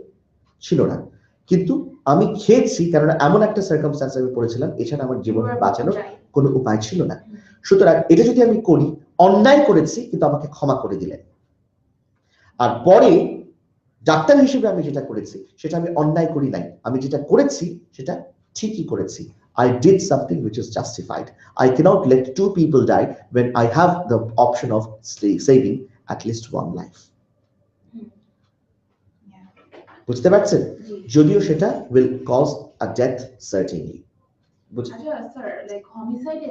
ছিল না, কিন্তু আমি খেয়েছি কারণ এমন একটা সার্কামস্ট্যান্স আমি পড়েছিলাম, এছাড়া আমার জীবন বাঁচানোর কোনো উপায় ছিল না। সুতরাং এটা যদি আমি করি, অন্যায় করেছি কিন্তু আমাকে ক্ষমা করে দিলেন। আর পরে ডাক্তার হিসেবে আমি যেটা করেছি সেটা আমি অন্যায় করি নাই, আমি যেটা করেছি সেটা ঠিকই করেছি। I did something which is justified. I cannot let 2 people die when I have the option of saving at least 1 life. বুঝতে পারছেন? যদিও সেটা will cause a death certainly. Sir, like homicide,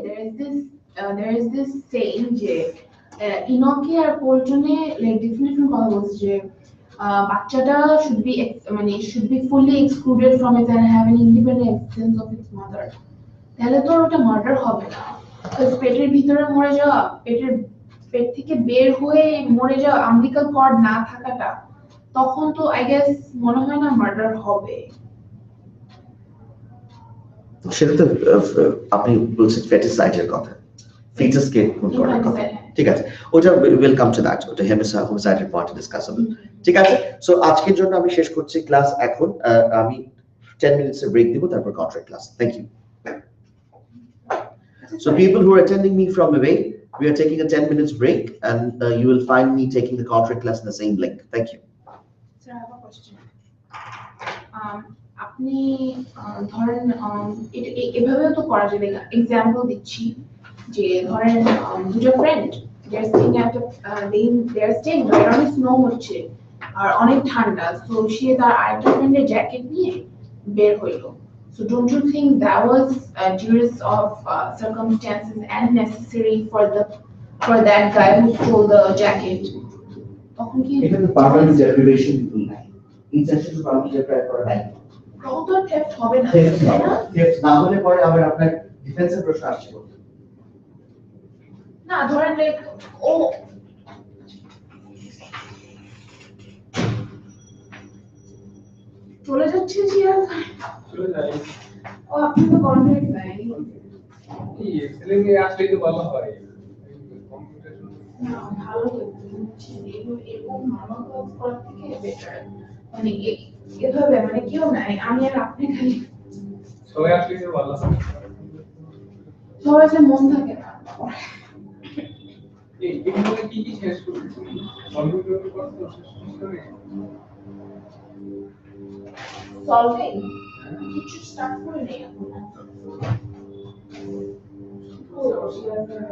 there is this saying যে ইনকে আর পল্টনে like different কথা বলছে যে বাচ্চাটা should be fully excluded from it and have an independent existence of its mother. তাহলে তো ওটা মার্ডার হবে না, because পেটের ভিতরে মরে যাওয়া, পেট থেকে বের হয়ে মরে যাওয়া umbilical cord না থাকাটা, তখন তো আই গেস মনে হয় না মার্ডার হবে। সেটা তো আপনি বলছেন ফেটিসাইডের কথা, ফিটাসকে খুন করার কথা, ঠিক আছে, ওটা উইল কাম টু দ্যাট, ওটা হোমিসাইডের পয়েন্টে ডিসকাসেবল, ঠিক আছে। সো আজকের জন্য আমি শেষ করছি ক্লাস এখন, আমি 10 minutes এর ব্রেক দিব, তারপর contract class. Thank you. So people who are attending me from away, we are taking a 10 minutes break, and you will find me taking the contract class in the same link. Thank you. Sir, I have a question. আপনি ধরেন এভাবেও তো করা যাবে, example দিচ্ছি যে ধরেন দুটো friend they are staying right on a snow হচ্ছে, আর অনেক ঠান্ডা, সো সে তার আরেকটা ফ্রেন্ডের জ্যাকেট নিয়ে বের হইলো। So don't you think that was a duress of circumstances and necessary for that guy who stole the jacket? তখন কি এটা তো পার্মানেন্ট ডেপ্রিভেশন নাই, ইনসেনশন পার্মানেন্ট ডেপ্রাইভ করা নাই। প্রথম থেফট হবে না, থেফট তাই না? থেফট না হলে পরে আবার আপনার ডিফেন্সের প্রশ্ন আসছে। না ধরেন লাইক ও চলে যাচ্ছে জিয়া, চলে যাই। ও আপনি তো কন্ট্যাক্ট নাই। এই এক্সেলেন্ট এ আসলেই তো ভালো হয়। কম্পিউটেশন না ভালো হচ্ছে, এরকম নর্মাল ক্লাস করার থেকে বেটার। মানে এভাবে মানে কেউ নাই, আমি আর আপনি খালি সবাই আসলেই তো ভালো হয়। সবার যে মন থাকে না। এই এগুলো কি কি শেষ করছো? কম্পিউটার করতে শেষ করে সলভিং কিছু স্টার্ট করে নেই এখন। ও জিয়া করে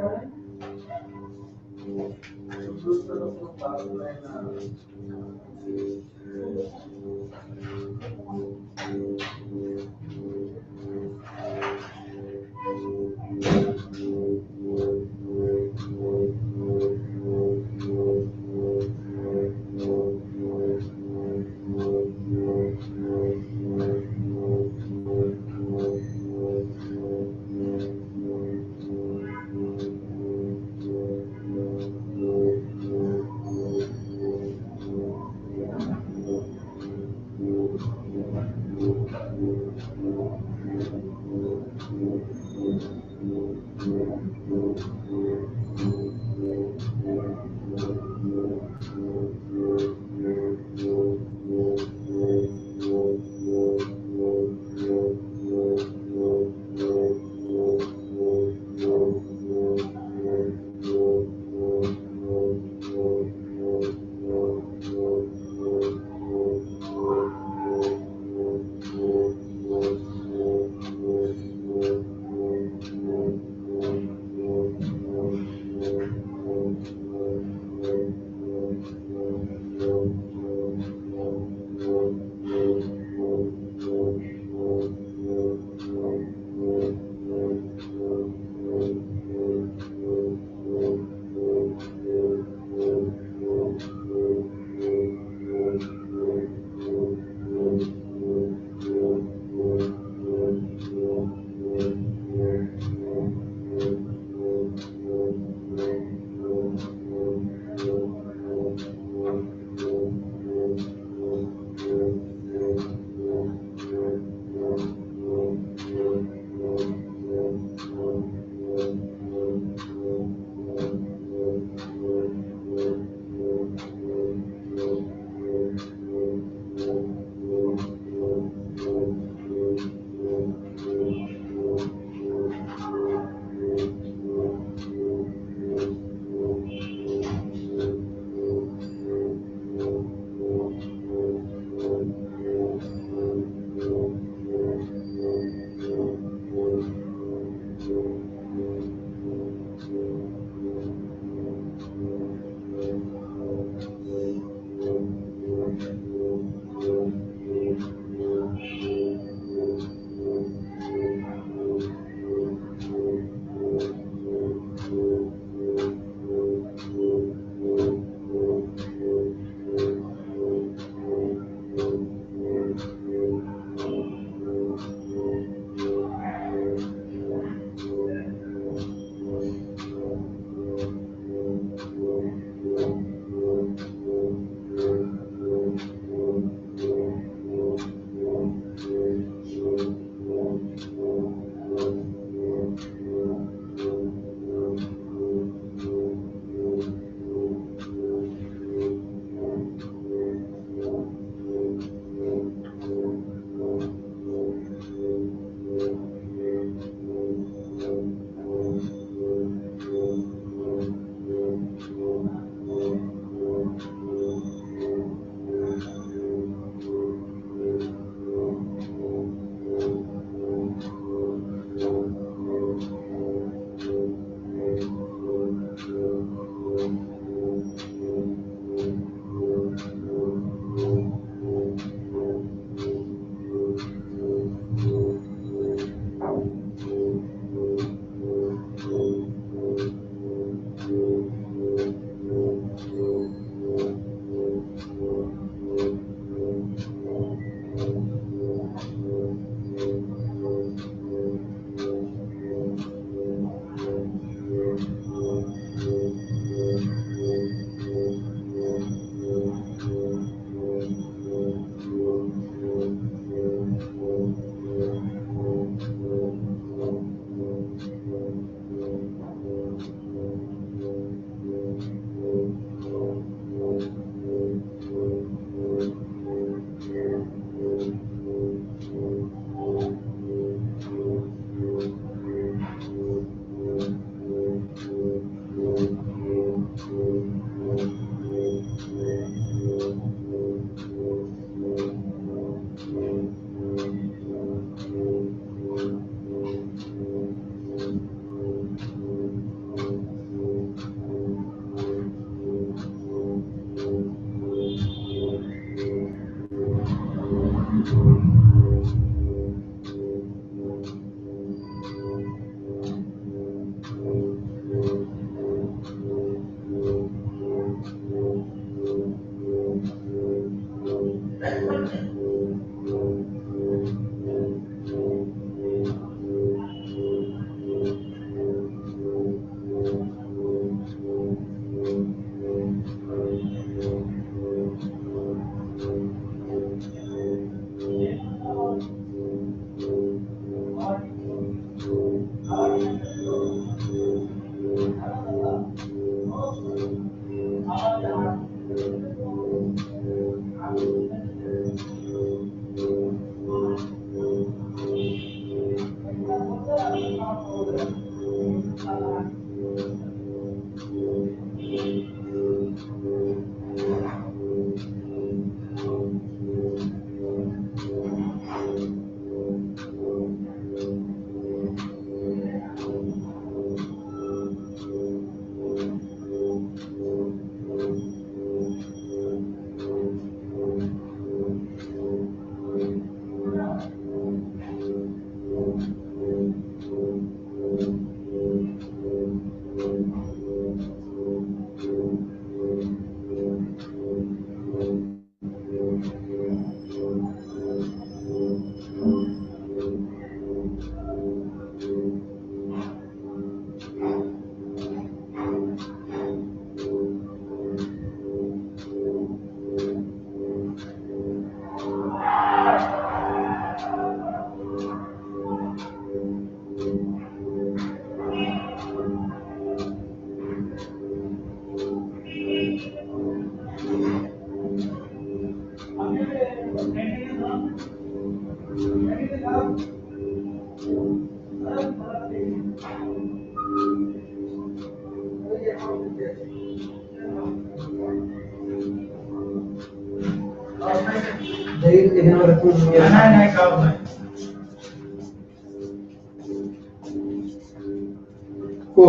को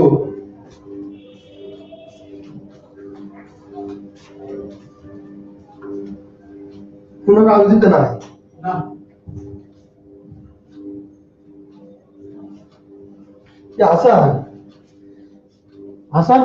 কোনো কাজ দিতে নাই না কি হাসান হাসান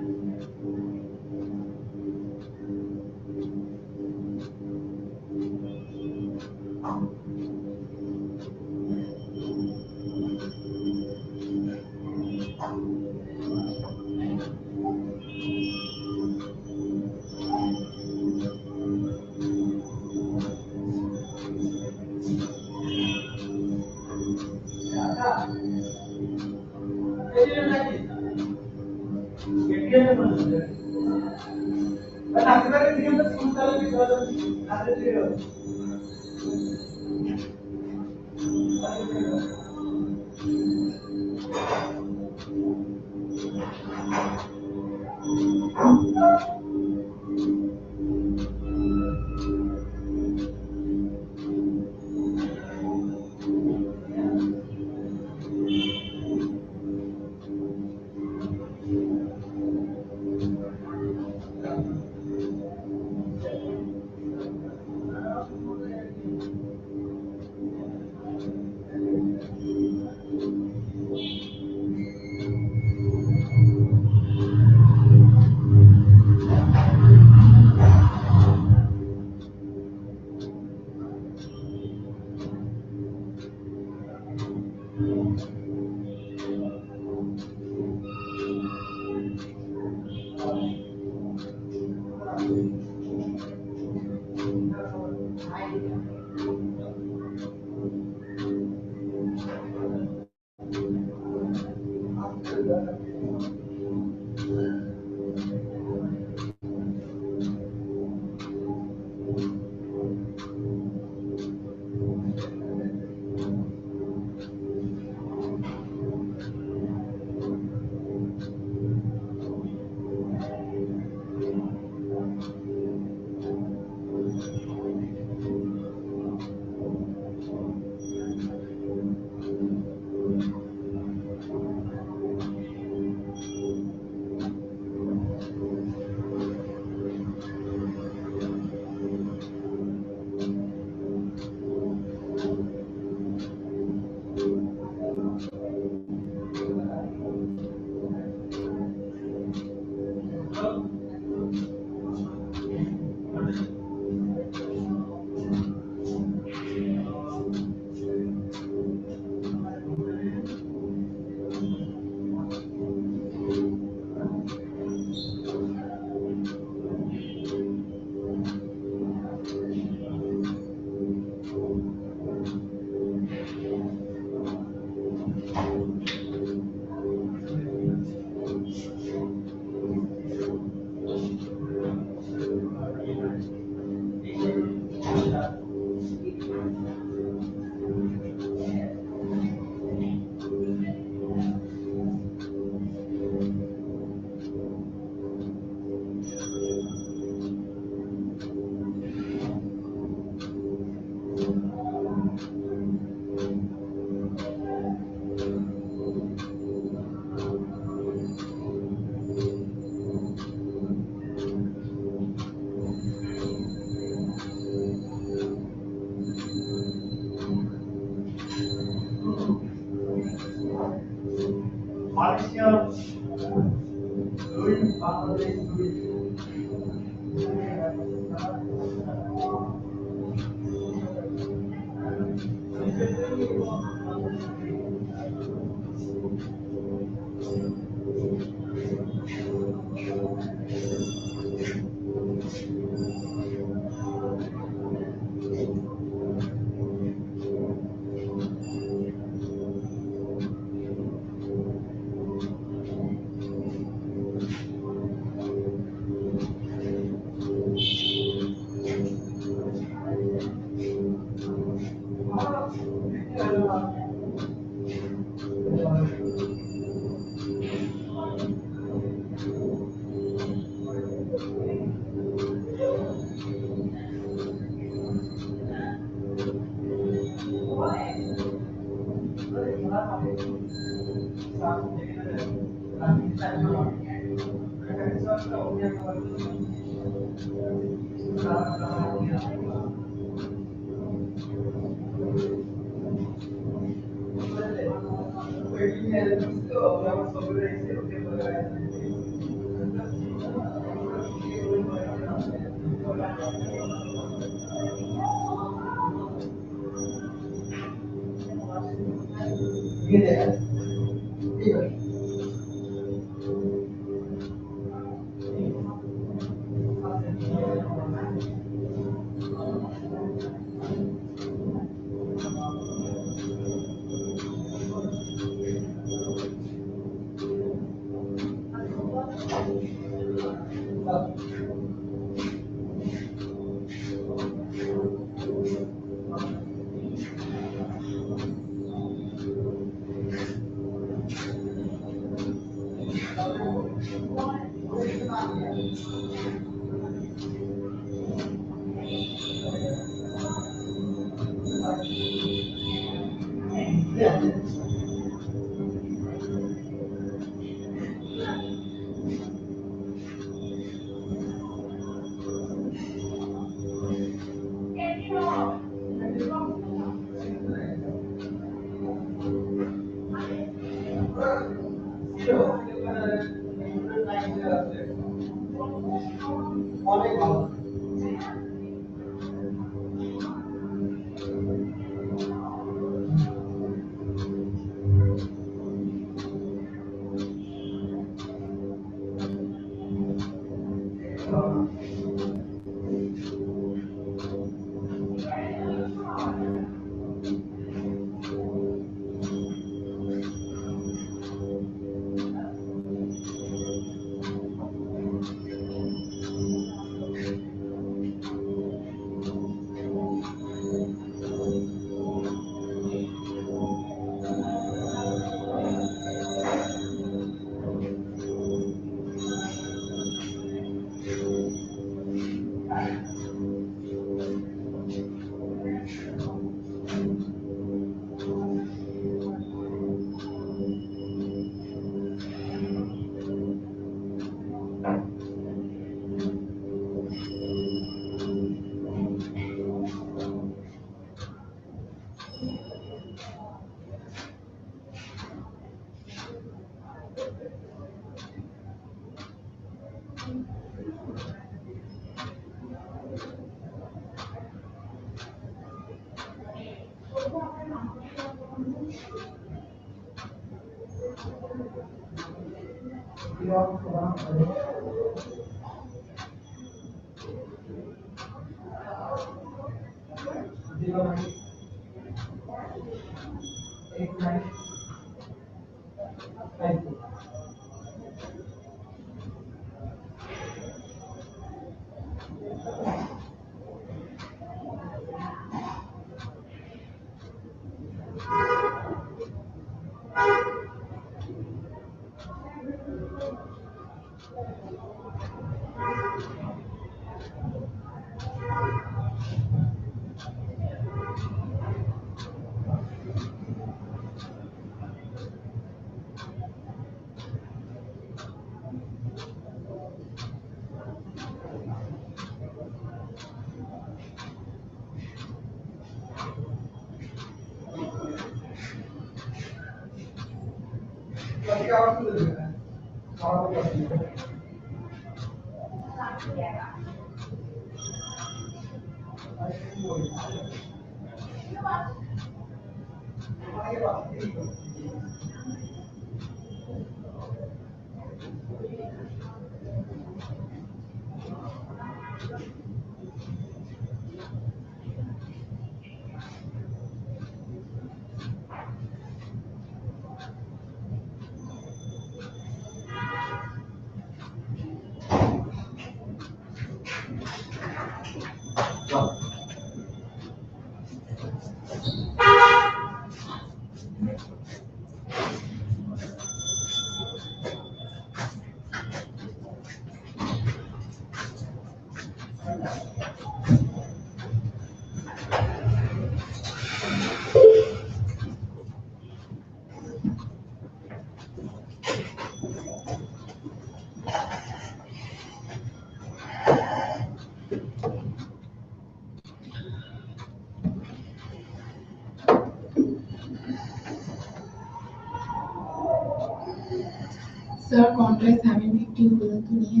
Sir, contract 715 পর্যন্ত নিয়ে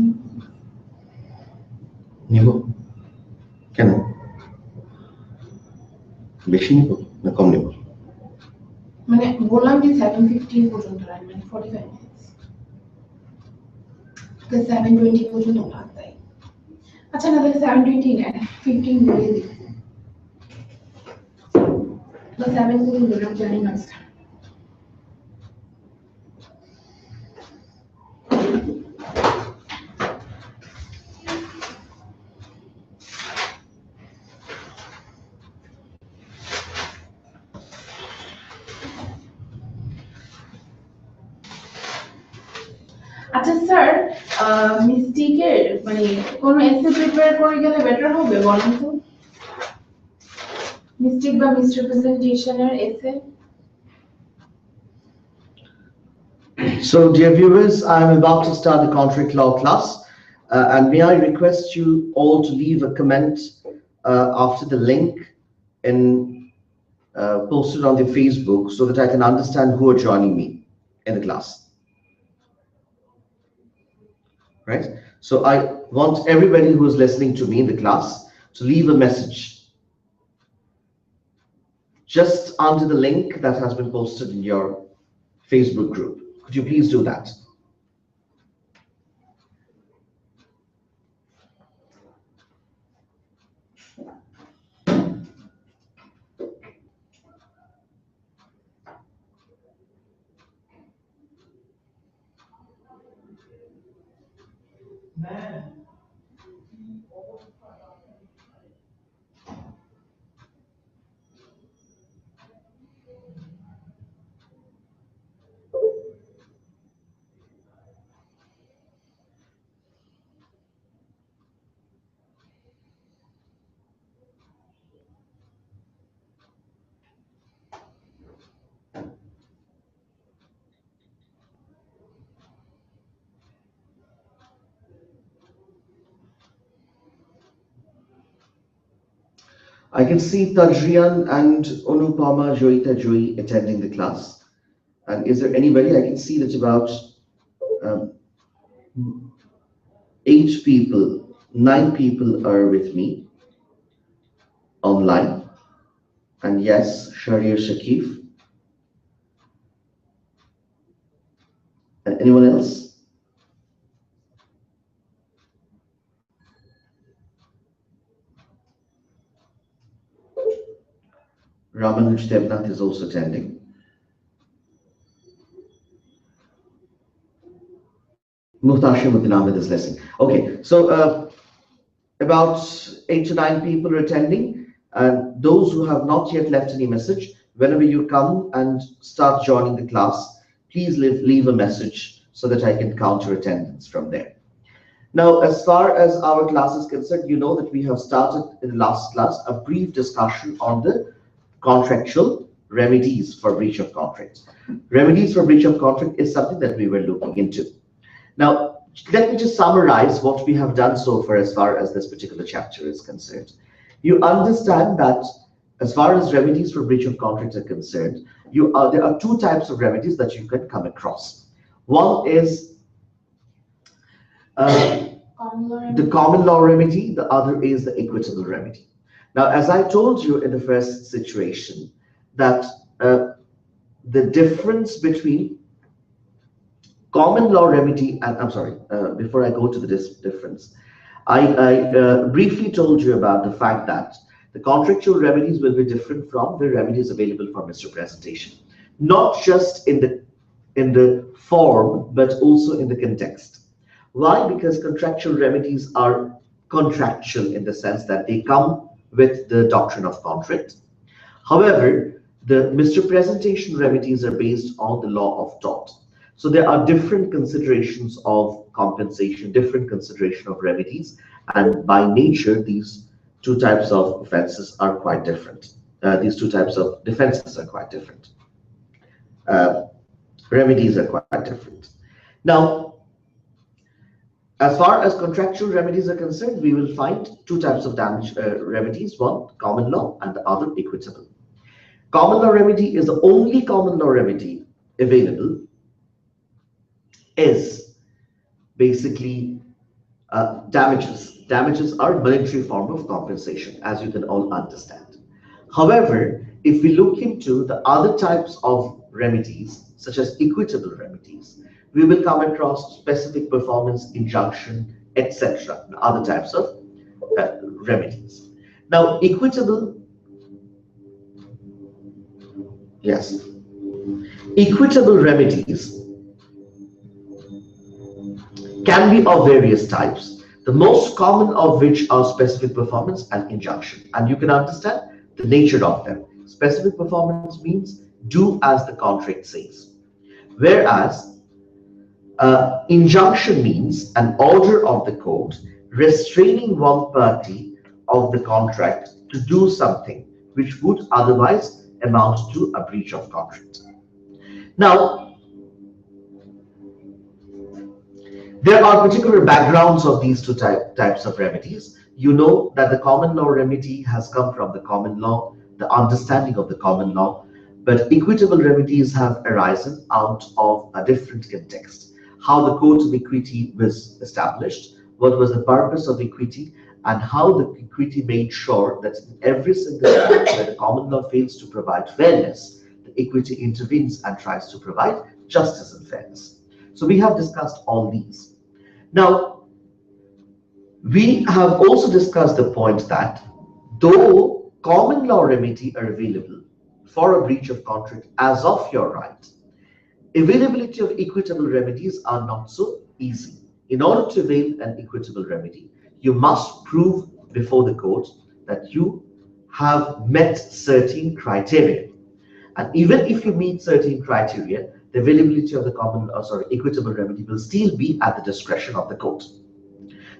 নিব কেন বেশি নিব না কম নিব মানে বললাম যে 715 পর্যন্ত রাখবেন 45 মিনিটস তো 720 পর্যন্ত লাগবে আচ্ছা না তাহলে 720 নেন 15 বলে দিই তো 7 করে দিলাম জানি না আচ্ছা স্যার মিস্টেকের মানে কোন এসে প্রিপেয়ার করে গেলে বেটার হবে বলেন তো মিস্টেক বা মিসরিপ্রেজেন্টেশনের এসে So, dear viewers, I am about to start the contract law class, and may I request you all to leave a comment after the link in posted on the Facebook so that I can understand who are joining me in the class. Right? So I want everybody who is listening to me in the class to leave a message just under the link that has been posted in your Facebook group. Could you please do that? I can see Tajrian and Onupama Joita Joy attending the class. And is there anybody? I can see that about 8 people, 9 people are with me online. And yes, Sharir Shakif. And anyone else? Ramanuj Devnath is also attending. Muhtashim Uddin Ahmed is listening. Okay, so about 8 to 9 people are attending, and those who have not yet left any message, whenever you come and start joining the class, please leave a message so that I can count your attendance from there. Now, as far as our class is concerned, you know that we have started in the last class a brief discussion on the contractual remedies for breach of contract. Remedies for breach of contract is something that we were looking into. Now, let me just summarize what we have done so far as this particular chapter is concerned. You understand that as far as remedies for breach of contract are concerned, there are 2 types of remedies that you can come across. One is the common law remedy, the other is the equitable remedy. Now, as I told you in the first situation, that the difference between common law remedy and, I'm sorry, before I go to the difference, I briefly told you about the fact that the contractual remedies will be different from the remedies available for misrepresentation, not just in the form, but also in the context. Why? Because contractual remedies are contractual in the sense that they come with the doctrine of contract. However, The misrepresentation remedies are based on the law of tort. So there are different considerations of compensation, different consideration of remedies, and by nature, these two types of offenses are quite different. These two types of defenses are quite different. Uh, Remedies are quite different. Now, as far as contractual remedies are concerned, we will find two types of damage remedies: one, common law, and the other, equitable. Common law remedy is the only common law remedy available, is basically damages. Damages are a monetary form of compensation, as you can all understand. However, if we look into the other types of remedies, such as equitable remedies, we will come across specific performance, injunction, etc., and other types of remedies. Now, equitable, yes, equitable remedies can be of various types, the most common of which are specific performance and injunction. And you can understand the nature of them. Specific performance means do as the contract says, whereas injunction means an order of the court restraining one party of the contract to do something which would otherwise amount to a breach of contract. Now, there are particular backgrounds of these two types of remedies. You know that the common law remedy has come from the common law, the understanding of the common law, but equitable remedies have arisen out of a different context. How the court of equity was established, what was the purpose of equity, and how the equity made sure that in every single time where the common law fails to provide fairness, the equity intervenes and tries to provide justice and fairness. So we have discussed all these. Now, we have also discussed the point that though common law remedy are available for a breach of contract as of your right, availability of equitable remedies are not so easy. In order to avail an equitable remedy, you must prove before the court that you have met certain criteria. And even if you meet certain criteria, the availability of the equitable remedy will still be at the discretion of the court.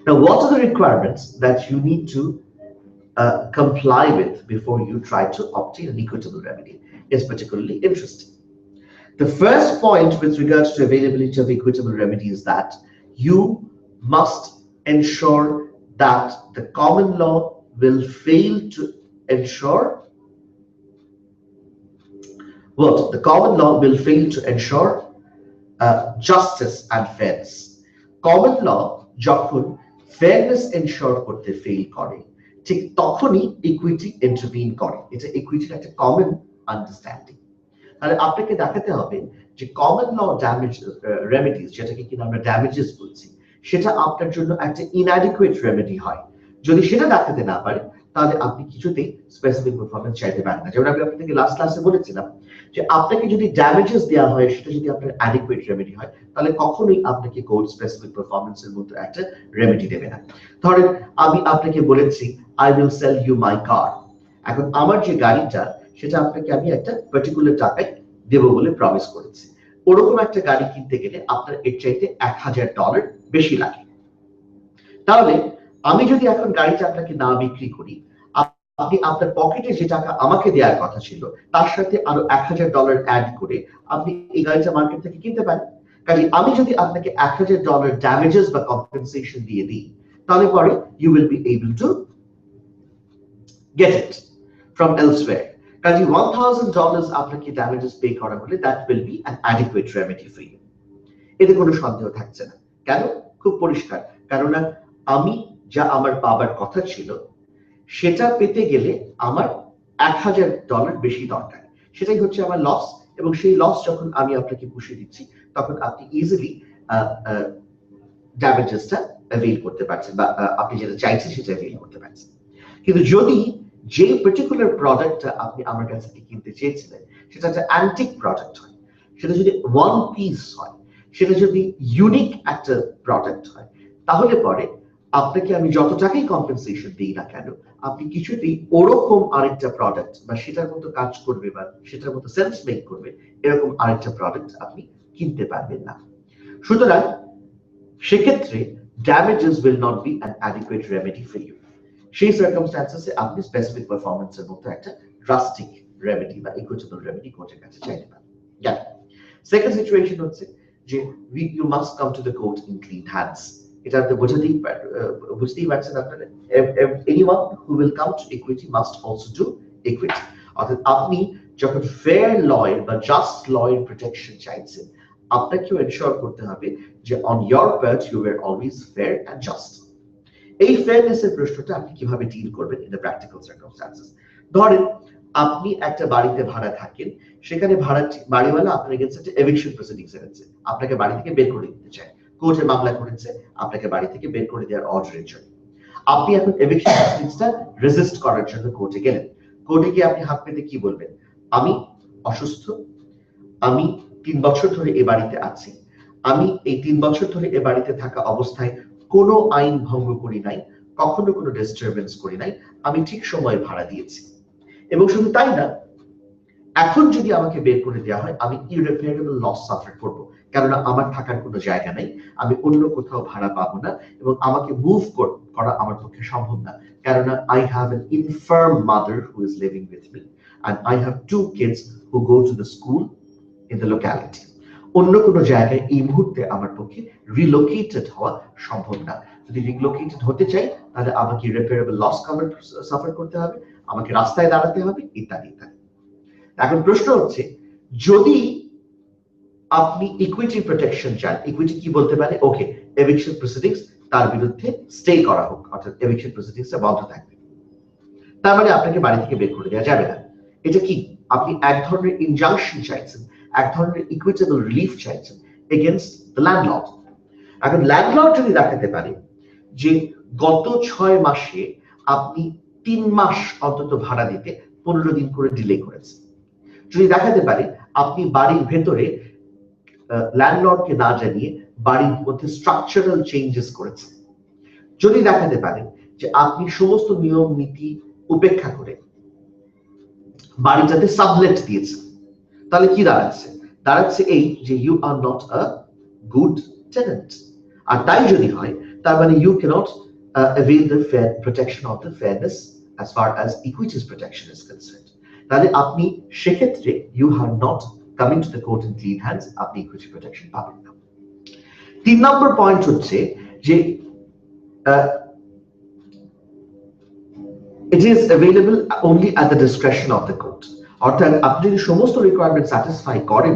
Now, what are the requirements that you need to comply with before you try to obtain an equitable remedy is particularly interesting. The first point with regards to availability of equitable remedy is that you must ensure that the common law will fail to ensure what? The common law will fail to ensure justice and fairness. Common law যখন fairness ensure করতে fail করে, ঠিক তখনই equity intervene করে। এটা equityর একটা common understanding। তাহলে আপনাকে দেখাতে হবে যে কমন ল ড্যামেজ রেমেডিজ, যেটাকে কিনা আমরা ড্যামেজেস বলছি, সেটা আপনার জন্য একটা ইনঅ্যাডিকুয়েট রেমেডি হয়। যদি সেটা দেখাতে না পারেন, তাহলে আপনি কিছুতেই স্পেসিফিক পারফরম্যান্স চাইতে পারেন না। যেমন আমি আপনাকে লাস্ট ক্লাসে বলেছিলাম যে আপনাকে যদি ড্যামেজেস দেওয়া হয়, সেটা যদি আপনার অ্যাডিকুয়েট রেমেডি হয়, তাহলে কখনোই আপনাকে কোর্ট স্পেসিফিক পারফরম্যান্সের মতো একটা রেমেডি দেবে না। ধরেন আমি আপনাকে বলেছি I will sell you my car, এখন আমার যে গাড়িটা সেটা আপনাকে আমি একটা পার্টিকুলার টাকায় দেবো বলে প্রমিস করেছি। ওরকম একটা গাড়ি কিনতে গেলে আপনার এর চাইতে $1000 বেশি লাগে। তাহলে আমি যদি এখন গাড়িটা আপনাকে না বিক্রি করি, আপনি আপনার পকেটে যে টাকা আমাকে দেওয়ার কথা ছিল তার সাথে আরো $1000 অ্যাড করে আপনি এই গাড়িটা মার্কেট থেকে কিনতে পারেন। কাজে আমি যদি আপনাকে $1000 ড্যামেজেস বা কম্পেনসেশন দিয়ে দিই, তাহলে পরে you will be able to get it from elsewhere. কাজে $1000 আপনাকে ড্যামেজেস পে করা হলে that will be an adequate remedy for you. এতে কোনো সন্দেহ থাকছে না। কেন? খুব পরিষ্কার, কারণ আমি যা আমার পাবার কথা ছিল সেটা পেতে গেলে আমার $1000 বেশি দরকার, সেটাই হচ্ছে আমার লস। এবং সেই লস যখন আমি আপনাকে পুষিয়ে দিচ্ছি, তখন আপনি ইজিলি ড্যামেজেসটা অ্যাভেইল করতে পারছেন, বা আপনি যেটা চাইছেন সেটা অ্যাভেইল করতে পারছেন। কিন্তু যদি যে পার্টিকুলার প্রোডাক্টটা আপনি আমার কাছ থেকে কিনতে চেয়েছিলেন সেটা একটা অ্যান্টিক প্রোডাক্ট হয়, সেটা যদি ওয়ান পিস হয়, সেটা যদি ইউনিক একটা প্রোডাক্ট হয়, তাহলে পরে আপনাকে আমি যত টাকাই কম্পেনসেশন দিই না কেন, আপনি কিছুতেই ওরকম আরেকটা প্রোডাক্ট বা সেটার মতো কাজ করবে বা সেটার মতো সেন্স মেক করবে এরকম আরেকটা প্রোডাক্ট আপনি কিনতে পারবেন না। সুতরাং সেক্ষেত্রে damages will not be an adequate remedy for you. সেই সার্কামস্ট্যান্সেসে আপনি স্পেসিফিক পারফরম্যান্সের মতো একটা ড্রাস্টিক রেমেডি বা ইকুইটেবল রেমেডি কোর্টের কাছে চাইতে পারেন। সেকেন্ড সিচুয়েশন হচ্ছে যে you must come to the court in clean hands. এটা আপনি বুঝতেই পারছেন আপনারা, anyone who will come to equity must also do equity. অর্থাৎ আপনি যখন ফেয়ার লয়ের বা জাস্ট লয়ের প্রোটেকশন চাইছেন, আপনাকেও এনশিওর করতে হবে যে on your part you were always fair and just. এই ফেয়ারনেসের প্রশ্নটা আপনি কিভাবে ডিল করবেন ইন দ্য প্র্যাকটিক্যাল সার্কামস্ট্যান্সেস। ধরেন আপনি একটা বাড়িতে ভাড়া থাকেন, সেখানে বাড়িওয়ালা আপনার এগেইনস্ট একটা এভিকশন প্রসিডিংস এনেছে, আপনাকে বাড়ি থেকে বের করে দিতে চায়, কোর্টে মামলা করেছে আপনাকে বাড়ি থেকে বের করে দেওয়ার অর্ডারের জন্য। আপনি এখন এভিকশন প্রসিডিংসটা রেজিস্ট করার জন্য কোর্টে গেলেন। কোর্টে গিয়ে আপনি হাত পেতে কি বলবেন? আমি অসুস্থ, আমি 3 বছর ধরে এ বাড়িতে আছি, আমি এই 3 বছর ধরে এ বাড়িতে থাকা অবস্থায় কোনো আইন ভঙ্গ করি নাই, কখনো কোনো ডিস্টারবেন্স করি নাই, আমি ঠিক সময়ে ভাড়া দিয়েছি। এবং শুধু তাই না, এখন যদি আমাকে বের করে দেওয়া হয় আমি ইররিপারেবল লস সাফার করব, কেননা আমার থাকার কোনো জায়গা নেই, আমি অন্য কোথাও ভাড়া পাবো না এবং আমাকে মুভ করা আমার পক্ষে সম্ভব না, কেননা I have an infirm mother who is living with me and I have 2 kids who go to the school in the locality. অন্য কোনো জায়গায় এই মুহূর্তে আমার পক্ষে রিলোকেটেড হওয়া সম্ভব না। যদি রিলোকেটেড হতে চাই তাহলে আমাকে ইররিপারেবল লস সাফার করতে হবে, আমাকে রাস্তায় দাঁড়াতে হবে, ইত্যাদি ইত্যাদি। এখন প্রশ্ন হচ্ছে, যদি আপনি ইকুইটি প্রোটেকশন চান, ইকুইটি কি বলতে পারে? ওকে, এভিকশন প্রসিডিংস তার বিরুদ্ধে স্টে করা হোক, অর্থাৎ এভিকশন প্রসিডিংসটা বন্ধ থাকবে, তার মানে আপনাকে বাড়ি থেকে বের করে দেওয়া যাবে না। এটা কি? আপনি এক ধরনের ইনজাংশন চাইছেন, এক ধরনের ইকুইটেবল রিলিফ চাইছেন এগেইনস্ট দ্য ল্যান্ডলর্ড। এখন ল্যান্ডলর্ড যদি দেখাতে পারে যে গত 6 মাসে আপনি 3 মাস অন্তত ভাড়া দিতে 15 দিন করে ডিলে করেছেন, যদি দেখাতে পারে আপনি বাড়ির ভেতরে ল্যান্ডলর্ডকে না জানিয়ে বাড়ির মধ্যে স্ট্রাকচারাল চেঞ্জেস করেছেন, যদি দেখাতে পারে যে আপনি সমস্ত নিয়ম নীতি উপেক্ষা করে বাড়িটাতে সাবলেট দিয়েছেন, তাহলে কি দাঁড়াচ্ছে? দাঁড়াচ্ছে এই যে you are not a good tenant. আর তাই যদি হয়, তার মানে you cannot avail the fair protection of the fairness as far as equities protection is concerned. তাহলে আপনি সেক্ষেত্রে you have not coming to the court in clean hands, আপনি ইকুইটি প্রোটেকশন পাবেন না। 3 নম্বর পয়েন্ট হচ্ছে যে it is available only at the discretion of the court. অর্থাৎ আপনি যদি সমস্ত রিকোয়ারমেন্ট স্যাটিসফাই করেন,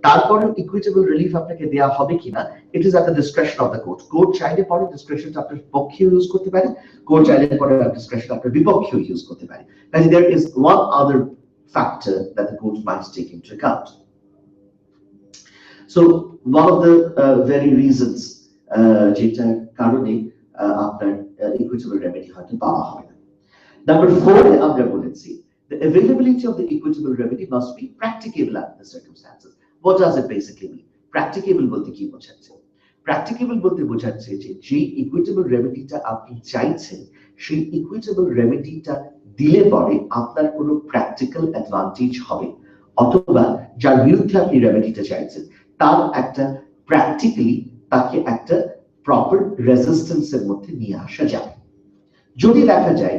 তারপরে ইকুইটেবল রিলিফ আপনাকে দেওয়া হবে কিনা, it is at the description of the court. Court চাইলে পরে ডিসক্রিপশনটা আপনার পক্ষে ইউজ করতে পারে, কোর্ট চাইলে পরে ডিসক্রিপশন আপনার বিপক্ষে ইউজ করতে পারে। And there is one other factor that the court might take into account. So one of the very reasons যেটার কারণে আপনার ইকুইটেবল রেমেডি হয়তো পাওয়া হবে না। Number 4 আমরা বলেছি, the availability of the equitable remedy must be practicable under the circumstances. What does it basically mean? Practicable বলতে কি বোঝাচ্ছে? Practicable বলতে বোঝাচ্ছে যে equitable remedyটা আপনি চাইছেন, সেই equitable remedyটা দিলে পরে আপনার কোনো practical advantage হবে, অথবা যার বিরুদ্ধে আপনি রেমেডিটা চাইছেন তার একটা practically তাকে একটা proper resistance এর মধ্যে নিয়ে আসা যায়। যদি দেখা যায়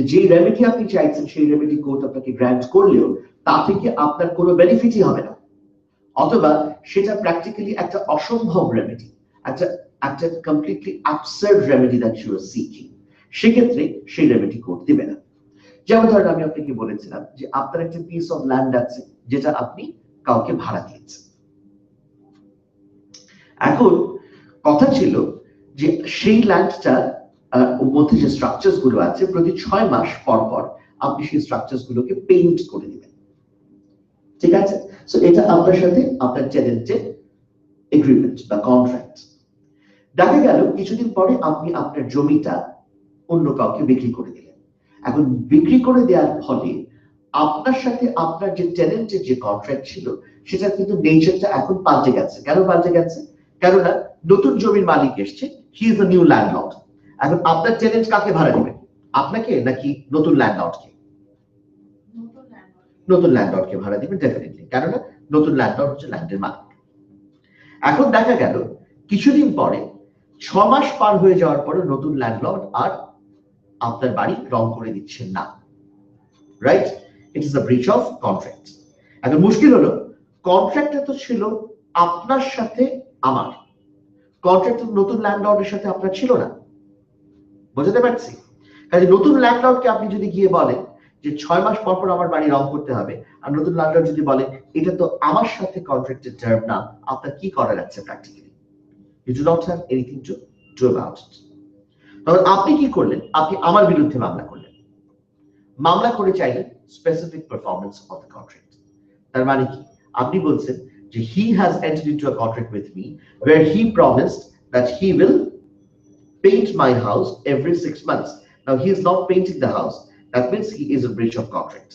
যে রেমেডি আপনি চাইছেন সেই রেমেডি কোর্ট আপনাকে গ্র্যান্ট করলেও তা থেকে আপনার কোনো বেনিফিটই হবে না, অথবা সেটা প্র্যাকটিক্যালি একটা অসম্ভব রেমেডি, একটা completely absurd remedy that you are seeking, সেক্ষেত্রে সেই রেমেডি কোর্ট দিবে না। যেমন ধরেন আমি আপনাকে বলেছিলাম যে আপনার একটা পিস অফ ল্যান্ড আছে যেটা আপনি কাউকে ভাড়া দিয়েছেন। এখন কথা ছিল যে সেই ল্যান্ডটা মধ্যে যে স্ট্রাকচারস গুলো আছে প্রতি 6 মাস পর পর আপনি সেই স্ট্রাকচারস গুলোকে পেইন্ট করে দিবেন, ঠিক আছে? সো এটা আপনার সাথে আপনার টেনেন্টের এগ্রিমেন্ট বা কন্ট্রাক্ট। দেখা গেল কিছুদিন পরে আপনি আপনার জমিটা অন্য কাউকে বিক্রি করে দিলেন। এখন বিক্রি করে দেওয়ার ফলে আপনার সাথে আপনার যে টেনেন্টের যে কন্ট্রাক্ট ছিল সেটা কিন্তু নেচারটা এখন পাল্টে গেছে। কেন পাল্টে গেছে? কেননা নতুন জমির মালিক এসছে, he is a new landlord, এখন আপনার টেনেন্ট কাকে ভাড়া দিবেন, আপনাকে নাকি নতুন ল্যান্ডলর্ডকে? নতুন ল্যান্ডলর্ডকে ভাড়া দিবেন ডেফিনেটলি, কেননা নতুন ল্যান্ডলর্ড হচ্ছে ল্যান্ডের মালিক। এখন দেখা গেল কিছুদিন পরে 6 মাস পার হয়ে যাওয়ার পরে নতুন ল্যান্ডলর্ড আর আপনার বাড়ি রং করে দিচ্ছেন না, right? It is a breach of contract. এখন মুশকিল হলো কন্ট্রাক্টটা তো ছিল আপনার সাথে আমার, কন্ট্রাক্ট নতুন ল্যান্ডলর্ডের সাথে আপনার ছিল না, বুঝতে পারছি? কাজে নতুন ল্যান্ডলর্ডকে আপনি যদি গিয়ে বলেন যে 6 মাস পর পর আমার বাড়ি রং করতে হবে, আর নতুন ল্যান্ডলর্ড যদি বলে এটা তো আমার সাথে কন্ট্রাক্টেড টার্ম না, আপনার কি করার আছে practically? You do not have anything to do about it. তখন আপনি কি করলেন? আপনি আমার বিরুদ্ধে মামলা করলেন। মামলা করে চাইলেন specific performance of the contract. তার মানে কি? আপনি বলছেন যে he has entered into a contract with me where he promised that he will paint my house every 6 months. Now he is not painting the house. That means he is a breach of contract.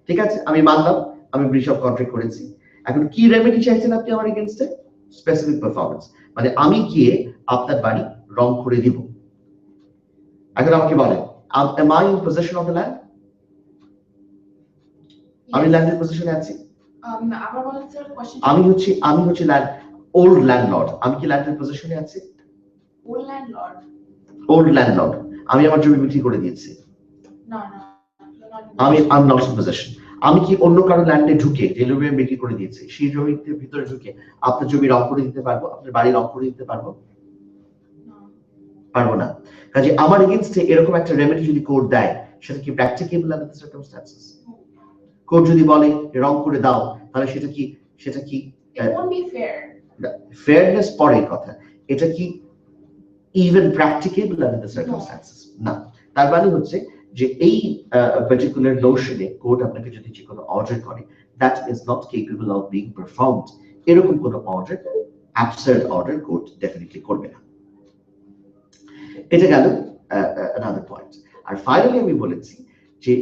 ঠিক আছে, আমি মানলাম আমি breach of contract করেছি। এখন কি remedy চাইছেন আপনি আমার এগেইনস্টে? স্পেসিফিক পারফরম্যান্স, মানে আমি গিয়ে আপনার বাড়ি রং করে দিব। এখন আমাকে বলেন, am I in possession of the land? আমি ল্যান্ডের পজিশনে আছি। আবার বলেন স্যার কোশ্চেন। আমি হচ্ছে ওল্ড ল্যান্ডলর্ড, আমি কি ল্যান্ডের পজিশনে আছি? ওল্ড ল্যান্ডলর্ড, আমি আমার জমি বিক্রি করে দিয়েছি। না আমি নট ইন পজিশন। আমি কি অন্য কারো ল্যান্ডে ঢুকে যে জমি বিক্রি করে দিয়েছি সেই জমির ভিতরে ঢুকে আপনার জমি রং করে দিতে পারবো, আপনার বাড়ি রং করে দিতে পারবো? পারবো না। কাজে আমার এগেইনস্টে এরকম একটা রেমেডি যদি কোর্ট দেয়, সেটা কি প্র্যাকটিকেবল আন্ডার দ্য সার্কামস্ট্যান্সেস? কোর্ট যদি বলে রং করে দাও, তাহলে সেটা কি it won't be fair. Fairness পরের কথা, এটা কি ইভেন প্র্যাকটিকেবল আন্ডার দ্য সার্কামস্ট্যান্সেস? না। তার মানে হচ্ছে যে এই পার্টিকুলার নোশনে কোর্ট আপনাকে যদি যে কোনো অর্ডার করে, that is not capable of being performed. এরকম কোনো order, absurd order court definitely করবে না। এটা গেল another point। আর ফাইনালি আমি বলেছি যে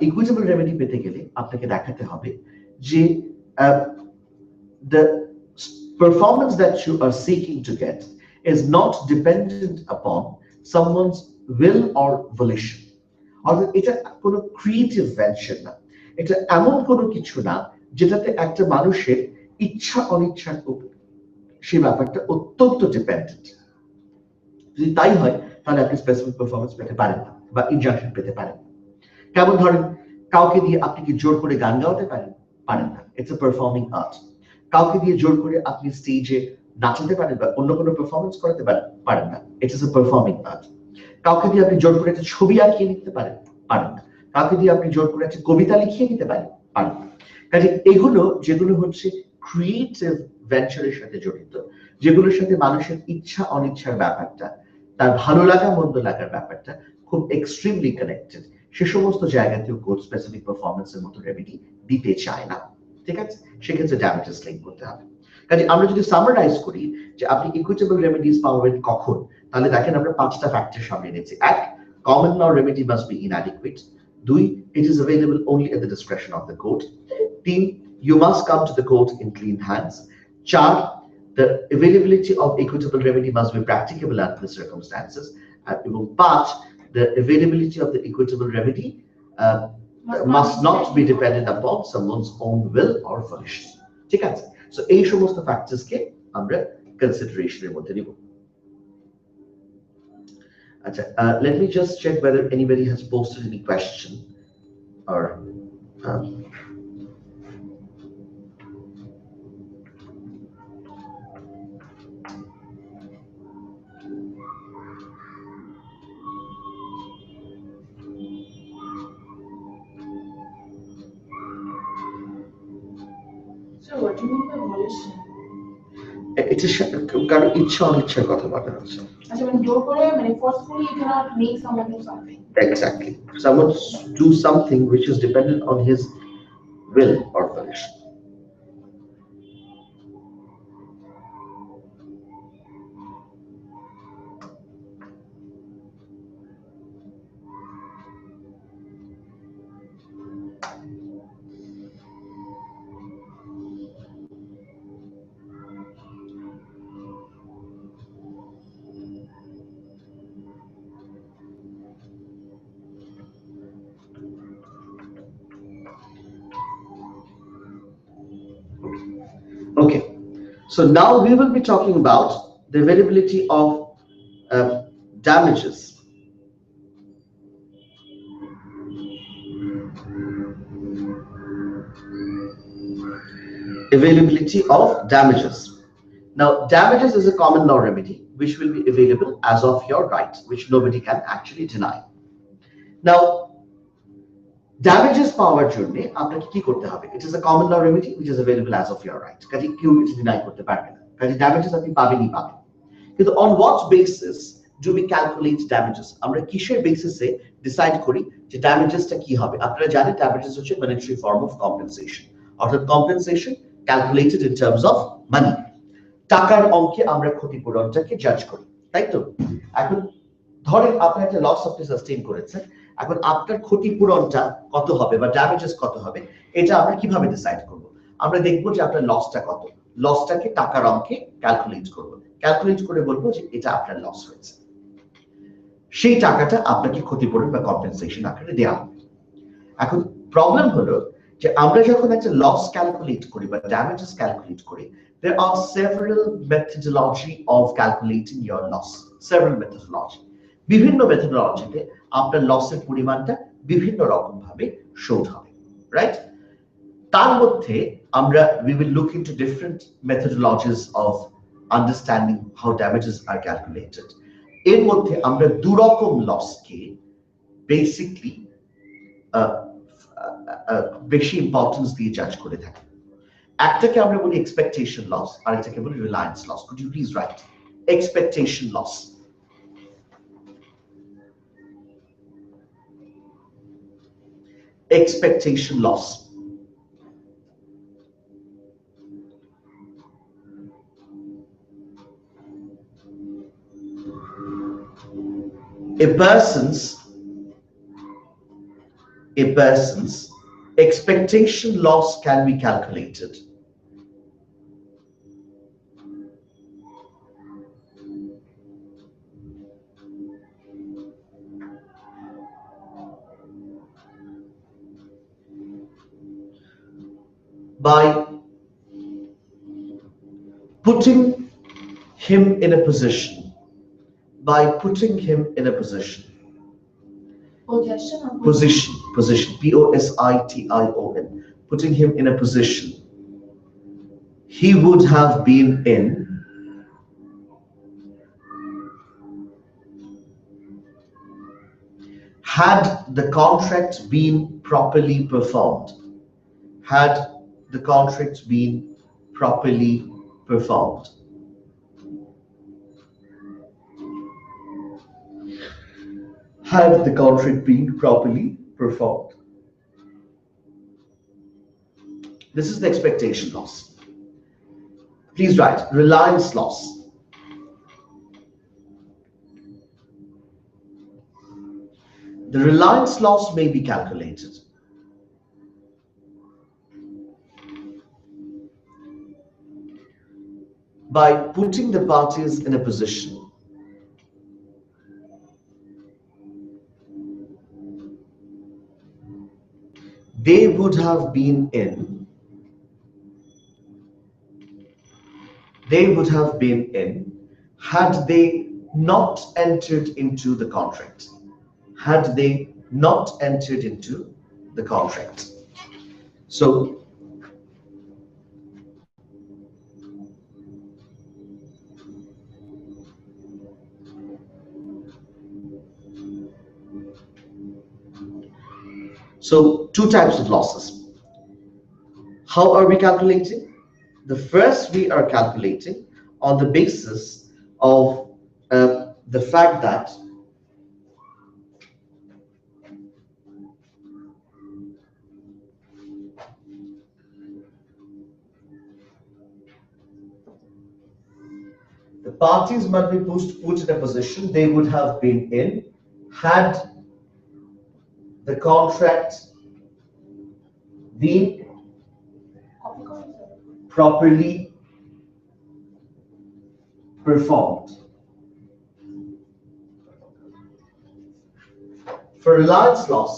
ইকুইটেবল রেমেডি পেতে গেলে আপনাকে দেখাতে হবে যে the performance that you are seeking to get is not dependent upon someone's will or volition। অর্থাৎ এটা কোনো ক্রিয়েটিভ ভেঞ্চার না, এটা এমন কোনো কিছু না যেটাতে একটা মানুষের ইচ্ছা অনিচ্ছার উপর সেই ব্যাপারটা অত্যন্ত ডিপেন্ডেন্ট। যদি তাই হয় তাহলে আপনি স্পেসিফিক পারফরম্যান্স পেতে পারেন না বা ইনজাংশন পেতে পারেন না। কেমন ধরেন, কাউকে দিয়ে আপনি কি জোর করে গান গাওয়াতে পারেন? পারেন না, ইটস আ পারফর্মিং আর্ট। কাউকে দিয়ে জোর করে আপনি স্টেজে নাচাতে পারেন বা অন্য কোনো পারফরম্যান্স করাতে পারেন না, it is a performing art. কাউকে দিয়ে আপনি জোর করে একটা ছবি আঁকিয়ে নিতে পারেন না। কাউকে দিয়ে আপনি জোর করে একটা কবিতা লিখিয়ে নিতে পারেন না। কাজে এগুলো যেগুলো হচ্ছে ক্রিয়েটিভ ভেঞ্চারের সাথে জড়িত, যেগুলোর সাথে মানুষের ইচ্ছা অনিচ্ছার ব্যাপারটা, তার ভালো লাগা মন্দ লাগার ব্যাপারটা খুব এক্সট্রিমলি কানেক্টেড, সে সমস্ত জায়গাতেও কোড স্পেসিফিক পারফরম্যান্সের মতো রেমেডি দিতে চায় না। ঠিক আছে, সেক্ষেত্রে ড্যামেজেস ক্লেম করতে হবে। কাজে আমরা যদি সামারাইজ করি যে আপনি ইকুইটেবল রেমেডিজ পাবেন কখন, তাহলে দেখেন আমরা 5টা ফ্যাক্টর সামনে এনেছি। 1, common law remedy must be inadequate. 2, it is available only at the discretion of the court. 3, you must come to the court in clean hands. 4, the availability of equitable remedy must be practicable under the circumstances. And 5, the availability of the equitable remedy must not be dependent upon someone's own will or volition. ঠিক আছে, so এই সমস্ত factors কে আমরা কনসিডারেশনের মধ্যে নিব। আচ্ছা, let me just check whether anybody has posted any question or So what do you mean by volition? এটা কারো ইচ্ছা অনিচ্ছার কথা বলা হচ্ছে। আচ্ছা, মানে জোর করে, মানে forcefully you cannot make someone do something. Exactly, someone do something which is dependent on his will or volition. Okay, so now we will be talking about the availability of damages. Availability of damages. Now, damages is a common law remedy which will be available as of your right, which nobody can actually deny. Now, damages পাওয়ার জন্য আপনাকে কি করতে হবে? It is a common law remedy which is available as of your right. কাজে কেউ এটা deny করতে পারবে না। কাজে damages আপনি পাবেনই পাবেন। কিন্তু on what basis do we calculate damages? আমরা কিসের বেসিসে ডিসাইড করি যে damagesটা কি হবে? আপনারা জানেন damages হচ্ছে monetary form of compensation, অর্থাৎ compensation calculated in terms of money. টাকার অঙ্কে আমরা ক্ষতিপূরণটাকে জাজ করি, তাই তো? এখন ধরেন আপনার একটা লস আপনি সাস্টেইন করেছেন, এখন আপনার ক্ষতিপূরণটা কত হবে বা ড্যামেজেস কত হবে এটা আমরা কিভাবে ডিসাইড করব? আমরা দেখব যে আপনার লসটা কত, লসটাকে টাকার অঙ্কে ক্যালকুলেট করব, ক্যালকুলেট করে বলবো যে এটা আপনার লস হয়েছে, সেই টাকাটা আপনাকে ক্ষতিপূরণ বা কম্পেনসেশন আকারে দেওয়া হবে। এখন প্রবলেম হলো যে আমরা যখন একটা লস ক্যালকুলেট করি বা ড্যামেজেস ক্যালকুলেট করি, there are several methodology of calculating your loss, several methodology. বিভিন্ন মেথডোলজিতে আপনার লসের পরিমাণটা বিভিন্ন রকম ভাবে শোড হবে, রাইট? তার মধ্যে আমরা we will look into different methodologies of understanding how damages are calculated. এর মধ্যে আমরা দু রকম লসকে বেসিকলি বেশি ইম্পর্টেন্স দিয়ে জাজ করে থাকি। একটাকে আমরা বলি এক্সপেকটেশন লস, আর একটাকে বলি reliance loss. Could you please write expectation loss? Expectation loss. A person's expectation loss can be calculated by putting him in a position, position, P-O-S-I-T-I-O-N, putting him in a position he would have been in had the contract been properly performed. Had the contract been properly performed. Had the contract been properly performed. This is the expectation loss. Please write reliance loss. The reliance loss may be calculated by putting the parties in a position they would have been in had they not entered into the contract. Had they not entered into the contract. So two types of losses. How are we calculating? The first, we are calculating on the basis of the fact that the parties must be put in a position they would have been in had the contract been properly performed. For reliance loss,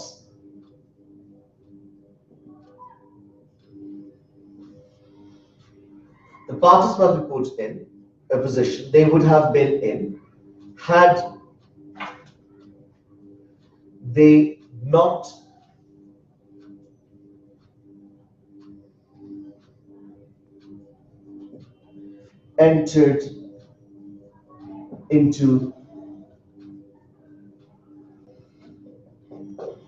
The parties must be put in a position they would have been in had they not entered into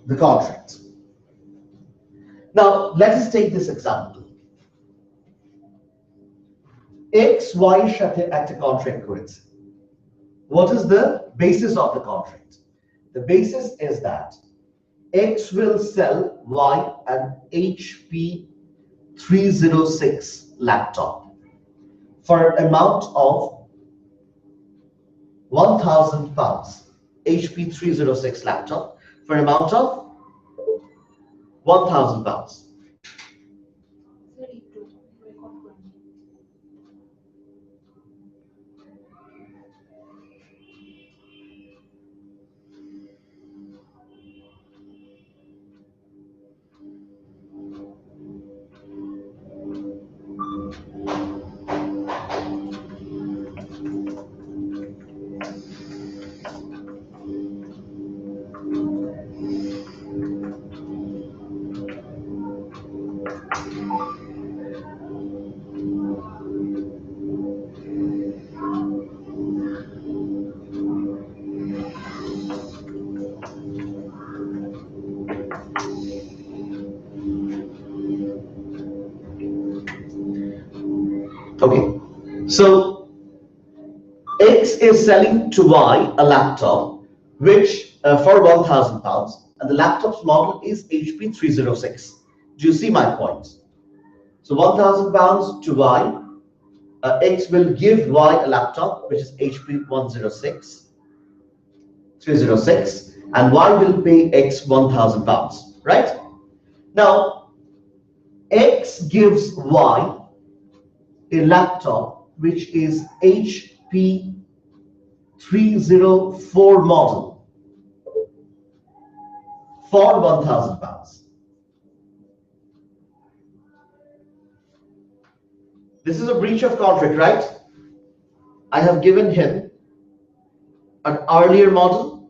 the contract. Now, let us take this example. X, Y সাথে একটা contract করেছে. What is the basis of the contract? The basis is that X will sell Y an HP 306 laptop for an amount of £1,000. HP 306 laptop for an amount of £1,000. Okay, so X is selling to Y a laptop which for £1,000, and the laptop's model is HP 306. Do you see my point? So £1,000 to Y, X will give Y a laptop which is HP 306, and Y will pay X £1,000, right? Now, X gives Y a laptop which is HP 304 model for £1,000. This is a breach of contract, right? I have given him an earlier model.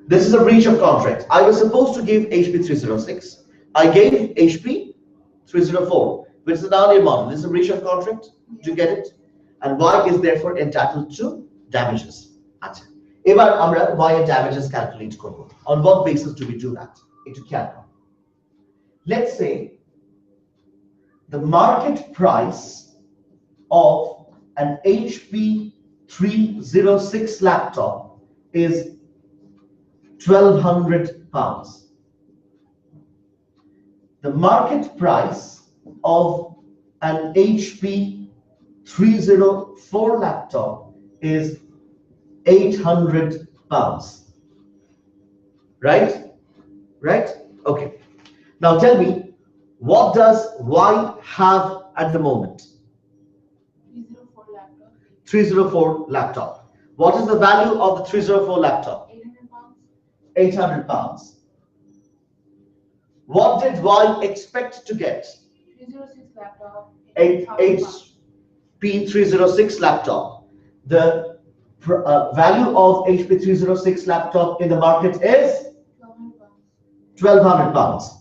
This is a breach of contract. I was supposed to give HP 306. I gave HP 304, which is an earlier model. This is a breach of contract. Do you get it? And Y is therefore entitled to damages. এবার আমরা Y এর damages calculate করব. On what basis do we do that? It can. Let's say the market price of an HP 306 laptop is £1,200. The market price of an HP 304 laptop is £800. Right? Right? Okay. Now tell me, what does Y have at the moment? 304 laptop. 304 laptop. What is the value of the 304 laptop? £800. What did Y expect to get? 306 laptop. HP 306 laptop. The value of HP 306 laptop in the market is £1,200.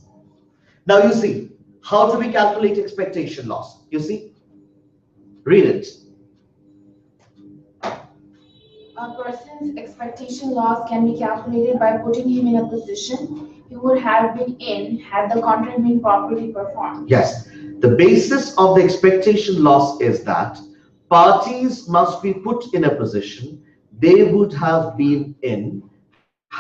Now you see, how do we calculate expectation loss? You see? Read it. A person's expectation loss can be calculated by putting him in a position he would have been in had the contract been properly performed. Yes. The basis of the expectation loss is that parties must be put in a position they would have been in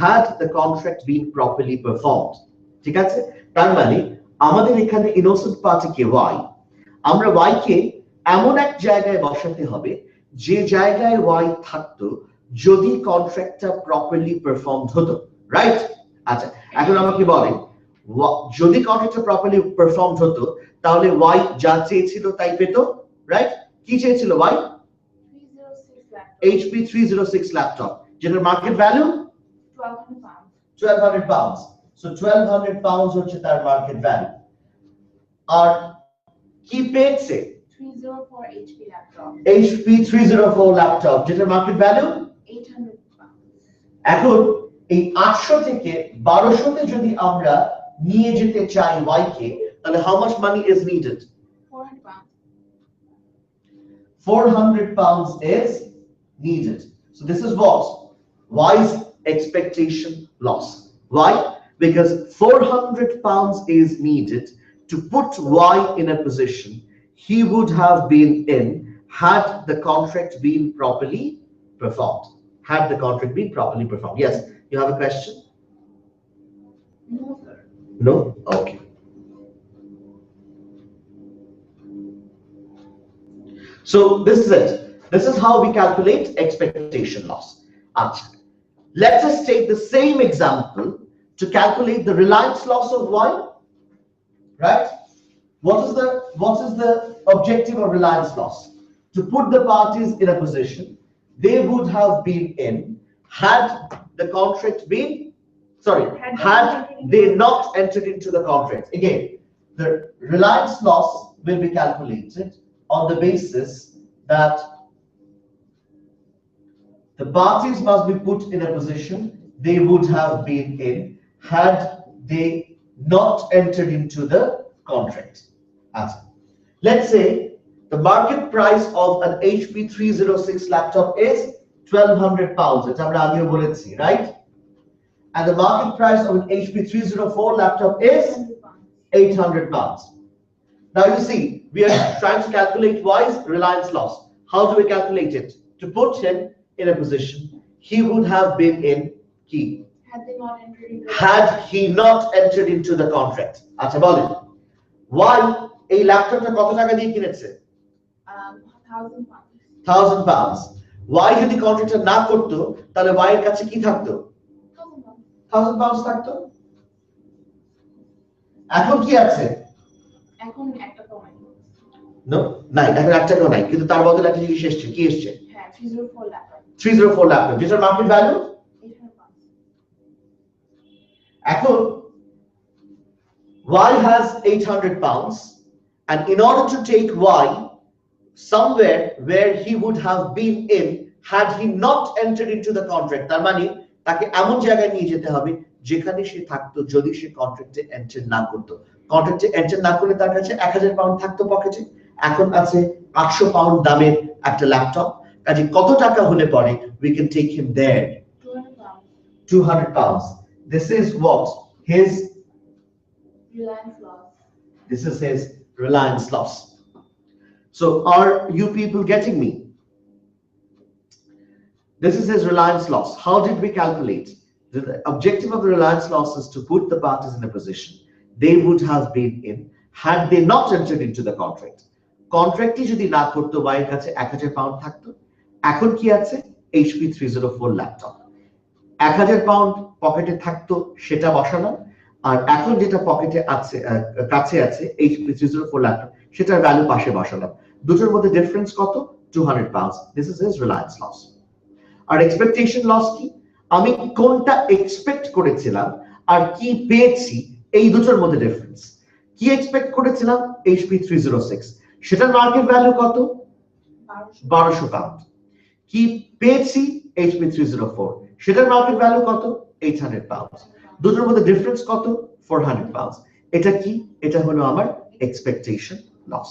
had the contract been properly performed. ঠিক আছে? তার মানে আমাদের এখানে innocent party কে Y, আমরা Y কে এমন এক জায়গায় বসাতে হবে যে জায়গায় Y থাকতো যদি কন্ট্রাক্টটা প্রপারলি পারফর্মড হতো, রাইট? আচ্ছা, এখন আমাকে বলেন যদি কন্ট্রাক্টটা প্রপারলি পারফর্মড হতো তাহলে Y যা চেয়েছিল তাই পেত, রাইট? কি চেয়েছিল Y? 306 laptop. HP 306 ল্যাপটপ যেটার মার্কেট ভ্যালু £1,200. £1,200. So £1,200 হচ্ছে তার মার্কেট ভ্যালু। আর কি পেয়েছে 304 HP laptop. HP 304 ল্যাপটপ যেটা মার্কেট ভ্যালু 800 pounds. এখন এই 800 থেকে 1200 তে যদি আমরা নিয়ে যেতে চাই y কে তাহলে how much money is needed 400 pounds. 400 pounds is needed. So this is what y's expectation loss. Why? Because 400 pounds is needed to put y in a position he would have been in had the contract been properly performed. Had the contract been properly performed. Yes, you have a question? No, sir. No? Okay. So this is it. This is how we calculate expectation loss. Let us take the same example to calculate the reliance loss of y. Right? What is the objective of reliance loss? To put the parties in a position they would have been in had the contract been had they not entered into the contract. Again, the reliance loss will be calculated on the basis that the parties must be put in a position they would have been in had they not entered into the contract. Let's say the market price of an HP 306 laptop is 1200 pounds. It's right? And the market price of an HP 304 laptop is 800 pounds. Now you see, we are trying to calculate y's reliance loss. How do we calculate it? To put him in a position he would have been in key. Had he not entered into the contract. আচ্ছা বলেন why এই ল্যাপটপটা কত টাকা দিয়ে কিনেছে 1000 pounds. 1000 pounds. why যদি contractor না করতো তাহলে y এর কাছে কি থাকতো 1000 pounds থাকতো এখন কি আছে এখন একটা কমাই নো নাই এখন একটা টাকাও নাই কিন্তু তার বদলে একটা জিনিস এসেছে কি এসেছে হ্যাঁ 304 laptop 304 ল্যাপটপ যেটার মার্কেট ভ্যালু 800 pounds. এখন y has 800 pounds and in order to take y somewhere where he would have been in had he not entered into the contract তার মানে তাকে এমন জায়গায় নিয়ে যেতে হবে যেখানে সে থাকতো যদি সে কন্ট্রাক্টে এন্টার না করতো কন্ট্রাক্টে এন্টার না করলে তার কাছে 1000 পাউন্ড থাকতো পকেটে এখন আছে 800 পাউন্ড দামের একটা ল্যাপটপ কাজে কত টাকা হলে পরে we can take him there 200 pounds. 200 pounds. This is what his Reliance loss. this is his reliance loss. So are you people getting me? This is his reliance loss. How did we calculate? The objective of the reliance loss is to put the parties in a position they would have been in had they not entered into the contract. Contract যদি না করতো y এর কাছে 1000 pound থাকতো এখন কি আছে HP 304 laptop 1000 pound পকেটে থাকতো সেটা বসালাম আর এখন যেটা পকেটে আছে কাছে আছে HP 304 ল্যাপটপ সেটার ভ্যালু পাশে বসালাম দুটোর মধ্যে ডিফারেন্স কত 200 pounds. This is his reliance loss. আর এক্সপেকটেশন লস কি আমি কোনটা এক্সপেক্ট করেছিলাম আর কি পেয়েছি এই দুটোর মধ্যে ডিফারেন্স কি এক্সপেক্ট করেছিলাম HP 306 সেটার মার্কেট ভ্যালু কত 1200 পাউন্ড কি পেয়েছি HP 304 সেটার মার্কেট ভ্যালু কত 800 পাউন্ড দুটোর মধ্যে ডিফারেন্স কত 400 পাউন্ড এটা কি এটা হলো আমার এক্সপেকটেশন লস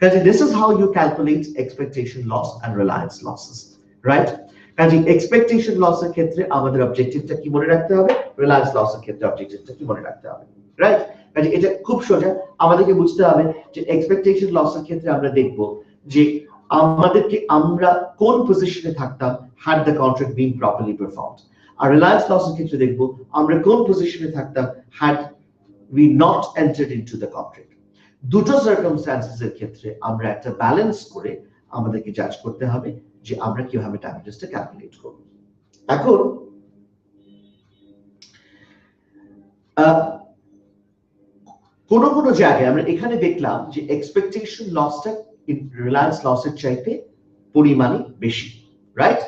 কাজে this is how you calculate expectation loss and reliance losses right কাজে এক্সপেকটেশন লসের ক্ষেত্রে আমাদের অবজেক্টিভটা কি মনে রাখতে হবে রিলায়েন্স লসের ক্ষেত্রে অবজেক্টিভটা কি মনে রাখতে হবে রাইট কাজে এটা খুব সোজা আমাদেরকে বুঝতে হবে যে এক্সপেকটেশন লসের ক্ষেত্রে আমরা দেখব যে আমাদেরকে আমরা কোন পজিশনে থাকতাম had the contract been properly performed আর রিলায়েন্স লসের ক্ষেত্রে দেখব আমরা কোন পজিশনে থাকতাম had we not entered into the contract দুটো সার্কামস্ট্যান্সেস এর ক্ষেত্রে আমরা একটা ব্যালেন্স করে আমাদেরকে জাজ করতে হবে যে আমরা কিভাবে ড্যামেজেসটা ক্যালকুলেট করব এখন কোন জায়গায় আমরা এখানে দেখলাম যে এক্সপেকটেশন লসটা রিলায়েন্স লসের চাইতে পরিমাণে বেশি রাইট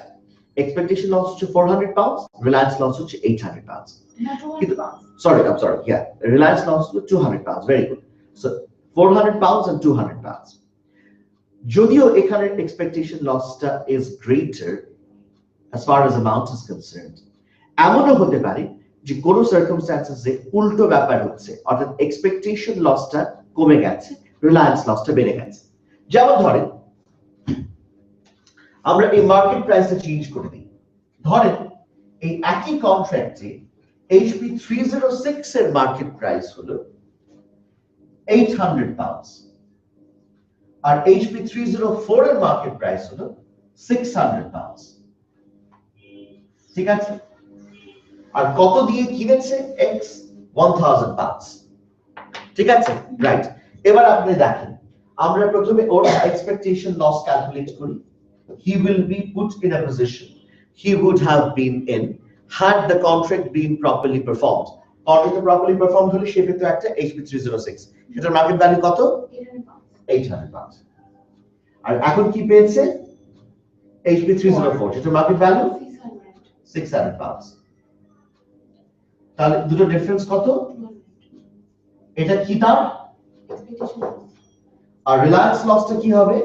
এক্সপেকটেশন লস হচ্ছে 400 পাউন্ডস রিলায়েন্স লস হচ্ছে 800 pounds Not 200 pounds. sorry I'm sorry yeah reliance loss was 200 pounds very good so 400 pounds and 200 pounds. যদিও এখানে expectation lossটা is greater as far as amount is concerned, এমনও হতে পারে যে কোনো সার্কামস্ট্যান্সেসে উল্টো ব্যাপার হচ্ছে, অর্থাৎ এক্সপেকটেশন লসটা কমে গেছে, রিলায়েন্স লসটা বেড়ে গেছে। যেমন ধরেন আমরা এই মার্কেট প্রাইসটা চেঞ্জ করে দিই। ধরেন এই একই কন্ট্রাক্টে HP 306 এর মার্কেট প্রাইস হলো 800 পাউন্ডস আর HP 304 এর মার্কেট প্রাইস হলো 600 পাউন্ডস। ঠিক আছে, আর কত দিয়ে কিনেছে? X 1000 pounds. ঠিক আছে, রাইট। এবার আপনি দেখেন, আমরা প্রথমে ওর এক্সপেকটেশন লস ক্যালকুলেট করি। He will be put in a position he would have been in had the contract been properly performed. Contract properly performed হলে সে পেতো একটা HP 306, সেটার মার্কেট ভ্যালু কত? 800 পাউন্ডস। আর এখন কি পেয়েছে? HP 304, সেটার মার্কেট ভ্যালু 600 পাউন্ডস। তাহলে দুটো ডিফারেন্স কত? এটা কি দাম? আর রিলায়েন্স লসটা কি হবে?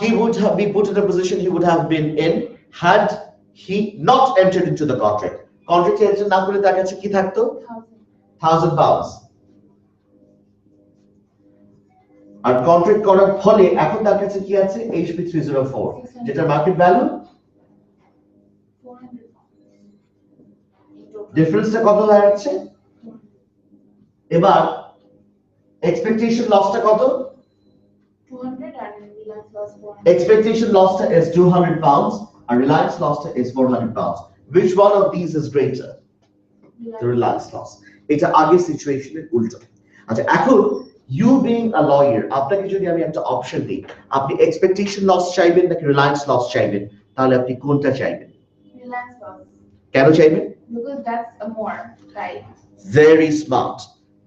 He would have been put in a position he would have been in had he not entered into the contract. Contract enter না করে তার কাছে কি থাকতো? 1000 pounds। আর কন্ট্রাক্ট করার ফলে এখন তার কাছে কি আছে? HP 304, যেটা মার্কেট ভ্যালু 400 ডিফারেন্সটা কত দাঁড়াচ্ছে? এবার এক্সপেকটেশন লসটা কত? 200 and Reliance loss 400. Expectation loss is 200 pounds and Reliance loss is 400 pounds. Which one of these is greater? The Reliance loss. It's a আগে সিচুয়েশনের উল্টো। আচ্ছা, এখন you being a lawyer, আপনাকে যদি আমি একটা অপশন দিই, আপনি এক্সপেকটেশন লস চাইবেন নাকি রিলায়েন্স লস চাইবেন, তাহলে আপনি কোনটা চাইবেন? Reliance loss. কেন চাইবেন? Because that's a more right. Very smart,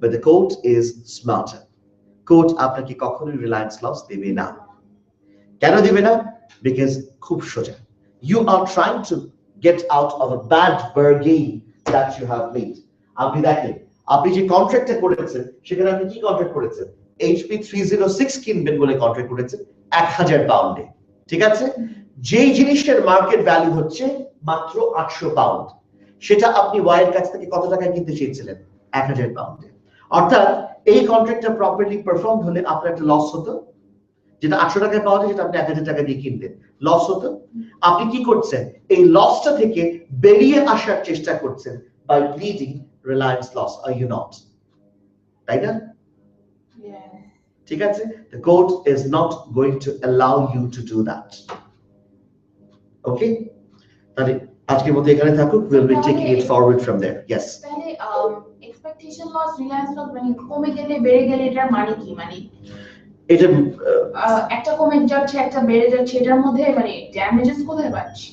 but the court is smarter. Court আপনাকে কখনোই রিলায়েন্স লস দেবে না। কেন দেবে না? বিকজ খুব সোজা, you are trying to get out of a bad bargain that you have made. আপনি দেখেন, আপনি যে কন্ট্রাক্টটা করেছেন সেখানে আপনি কি কন্ট্রাক্ট করেছেন? HP 306 কিনবেন বলে কন্ট্রাক্ট করেছেন 1000 পাউন্ডে। ঠিক আছে, যেই জিনিসের মার্কেট ভ্যালু হচ্ছে মাত্র 800 পাউন্ড, সেটা আপনি ওয়াই এর কাছ থেকে কত টাকায় কিনতে চেয়েছিলেন? 1000 পাউন্ডে। অর্থাৎ এই কন্ট্রাক্টটা প্রপারলি পারফর্ম হলে আপনার একটা লস হতো, যেটা 800 টাকায় পাওয়া যায় সেটা আপনি 1000 টাকা দিয়ে কিনতেন, লস হতো। আপনি কি করছেন? এই লসটা থেকে বেরিয়ে আসার চেষ্টা করছেন by pleading reliance loss, are you not? তাই না? ঠিক আছে, the court is not going to allow you to do that. Okay, তাহলে আজকের মতো এখানে থাকুক, we'll be taking it forward from there. Yes, তাহলে এক্সপেকটেশন লস, রিলায়েন্স লস মানে কমে গেলে বেড়ে গেলে এটার মানে কি? মানে এটা একটা কমে যাচ্ছে একটা বেড়ে যাচ্ছে, এটার মধ্যে মানে ড্যামেজেস কোথায় পাচ্ছি?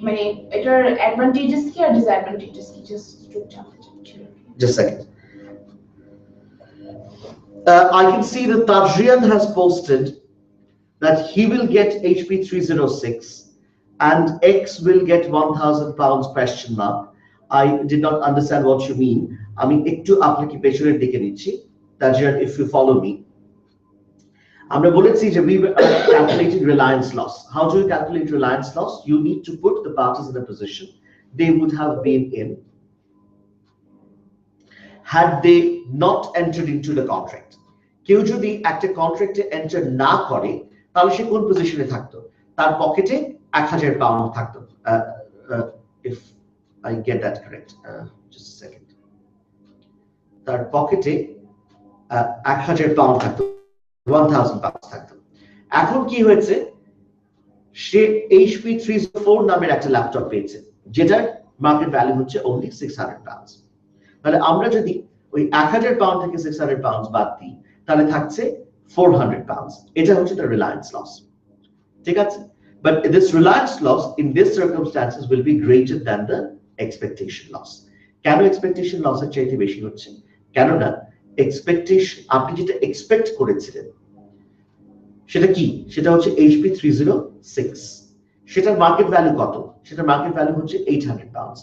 মানে এটার অ্যাডভান্টেজেস কি আর ডিসঅ্যাডভান্টেজেস কি? জাস্ট জানতে চাচ্ছি। just a second. I can see that Tajrian has posted that he will get HP 306 and X will get 1000 pounds question mark. I did not understand what you mean. I mean, একটু আপনাকে পেছনের দিকে নিচ্ছি। Tajrian, if you follow me, আমরা বলেছি যে we were calculating reliance loss. How do you calculate reliance loss? You need to put the parties in a position they would have been in had they not entered into the contract. কেউ যদি একটা কন্ট্রাক্টে enter না করে তাহলে সে কোন পজিশনে থাকতো? তার পকেটে 1000 পাউন্ড থাকতো। If I get that correct, just a second. তার পকেটে 1000 পাউন্ড থাকতো, 1000 পাউন্ড থাকতো। এখন কি হয়েছে? সে HP 304 নামের একটা ল্যাপটপ পেয়েছে যেটার মার্কেট ভ্যালু হচ্ছে only 600 পাউন্ড। তাহলে আমরা যদি ওই 1000 পাউন্ড থেকে 600 পাউন্ড বাদ দিই তাহলে থাকছে 400 পাউন্ড। এটা হচ্ছে the reliance loss। ঠিক আছে, but this reliance loss in this circumstances will be greater than the expectation loss. কেন expectation loss এর চাইতে বেশি হচ্ছে? কেননা expectation, আপনি যেটা এক্সপেক্ট করেছিলেন সেটা কি? সেটা হচ্ছে HP 306, সেটার মার্কেট ভ্যালু কত? সেটার মার্কেট ভ্যালু হচ্ছে 800 পাউন্ড।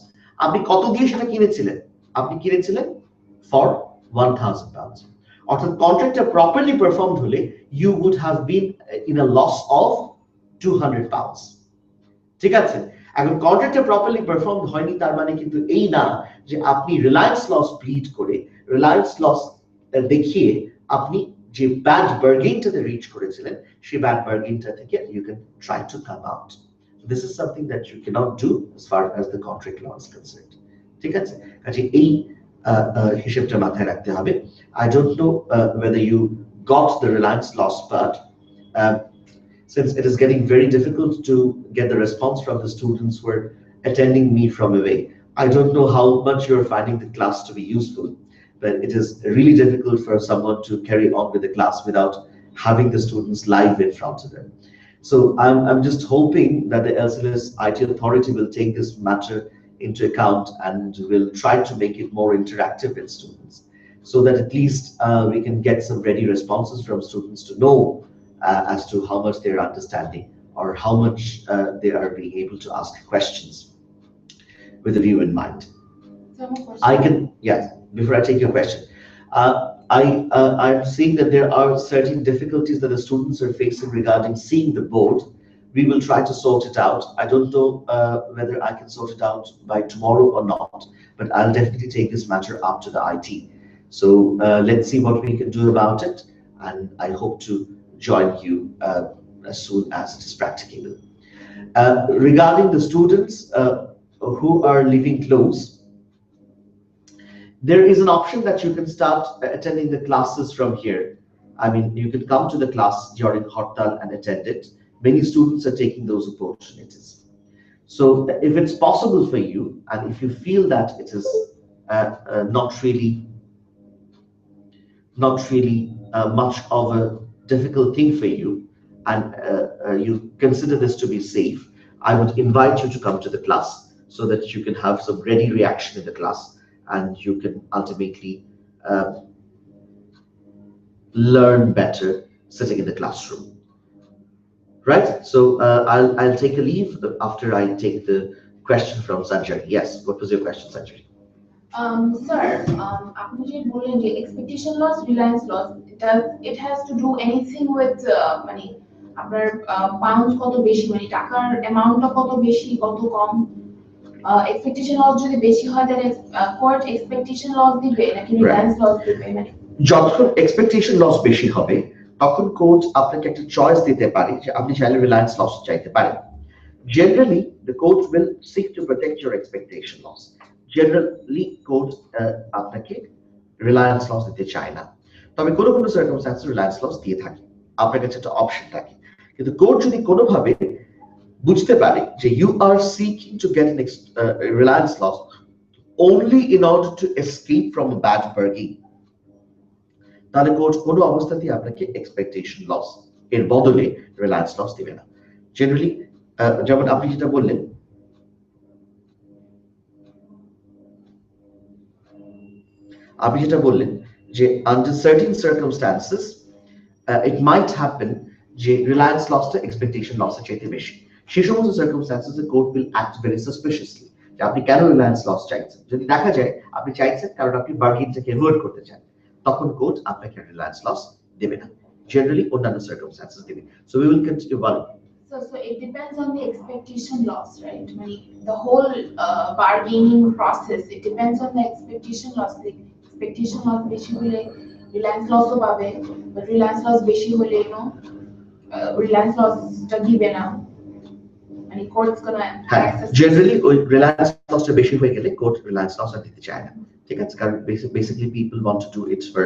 আপনি কত দিয়ে সেটা কিনেছিলেন? আপনি কিনেছিলেন for 1000 pounds. অর্থাৎ কন্ট্রাক্টটা প্রপারলি পারফর্মড হলে you would have been in a loss of 200 pounds. ঠিক আছে, এখন কন্ট্রাক্টটা প্রপারলি পারফর্মড হয়নি তার মানে কিন্তু এই না যে আপনি রিলায়েন্স লস প্লিড করে রিলায়েন্স লস দেখিয়ে আপনি যে ব্যাড বার্গেইনটাতে রিচ করেছিলেন সেই ব্যাড বার্গেইনটা থেকে you can try to come out. This is something that you cannot do as far as the contract law is concerned. ঠিক আছে, কাজে এই হিসেবটা মাথায় রাখতে হবে. I don't know whether you got the Reliance loss, but since it is getting very difficult to get the response from the students who are attending me from away, I don't know how much you're finding the class to be useful, but it is really difficult for someone to carry on with the class without having the students live in front of them. So I'm just hoping that the Lcls IT authority will take this matter into account and will try to make it more interactive with students, so that at least we can get some ready responses from students to know as to how much they're understanding or how much they are being able to ask questions with a view in mind. I can, yes, before I take your question, I'm seeing that there are certain difficulties that the students are facing regarding seeing the board. We will try to sort it out. I don't know whether I can sort it out by tomorrow or not, but I'll definitely take this matter up to the IT. So let's see what we can do about it, and I hope to join you as soon as it is practicable. Regarding the students who are living close, there is an option that you can start attending the classes from here. I mean, you can come to the class during Hartal and attend it. Many students are taking those opportunities. So if it's possible for you, and if you feel that it is not really much of a difficult thing for you, and you consider this to be safe, I would invite you to come to the class so that you can have some ready reaction in the class, and you can ultimately learn better sitting in the classroom. Right? So I'll take a leave after I take the question from Sanjay. Yes, what was your question, Sanjay? Sir, আপনি যে বললেন যে expectation loss, reliance loss, it has to do anything with মানে আপনার pound কত বেশি, মানে টাকার অ্যামাউন্টটা কত বেশি কত কম? Expectation loss যদি বেশি হয় তাহলে কোর্ট expectation loss দিবে নাকি reliance loss দিবে? মানে যখন expectation loss বেশি হবে তখন কোর্ট আপনাকে একটা চয়েস দিতে পারে যে আপনি চাইলে রিলায়েন্স লস চাইতে পারেন. Generally, the court will seek to protect your expectation loss. Generally, court আপনাকে রিলায়েন্স লস দিতে চায় না, তবে কোনো কোনো সার্কামস্ট্যান্সে রিলায়েন্স লস দিয়ে থাকে, আপনার কাছে একটা অপশন থাকে. কিন্তু কোর্ট যদি কোনোভাবে বুঝতে পারে যে you are seeking to get an reliance loss only in order to escape from a bad bargain, তাহলে কোর্ট কোনো অবস্থাতেই আপনাকে এক্সপেকটেশন লস এর বদলে রিলায়েন্স লস দিবে না. জেনারেলি যেমন আপনি যেটা বললেন, যে under certain circumstances it might happen যে রিলায়েন্স লসটা এক্সপেকটেশন লসের চাইতে বেশি. সেই সমস্ত circumstances court will act very suspiciously যে আপনি কেন রিলায়েন্স লস চাইছেন. যদি দেখা যায় আপনি চাইছেন কারণ আপনি বার্গেইনটাকে অ্যাভয়েড করতে চান, তখন কোর্ট আপনাকে রিলায়েন্স লস দেবে না, জেনারেলি অন্যান্য সার্কামস্ট্যান্সেস দেবে. So we will continue one. So it depends on the expectation loss, right? The whole bargaining process, it depends on the expectation loss. The expectation loss beshi hole reliance loss ho pabe, but reliance loss beshi hole reliance loss ta dibe na. Court's gonna generally reliance loss ta beshi hoye gele court reliance loss dite chaye na. ঠিক আছে, কারণ basically people want to do it for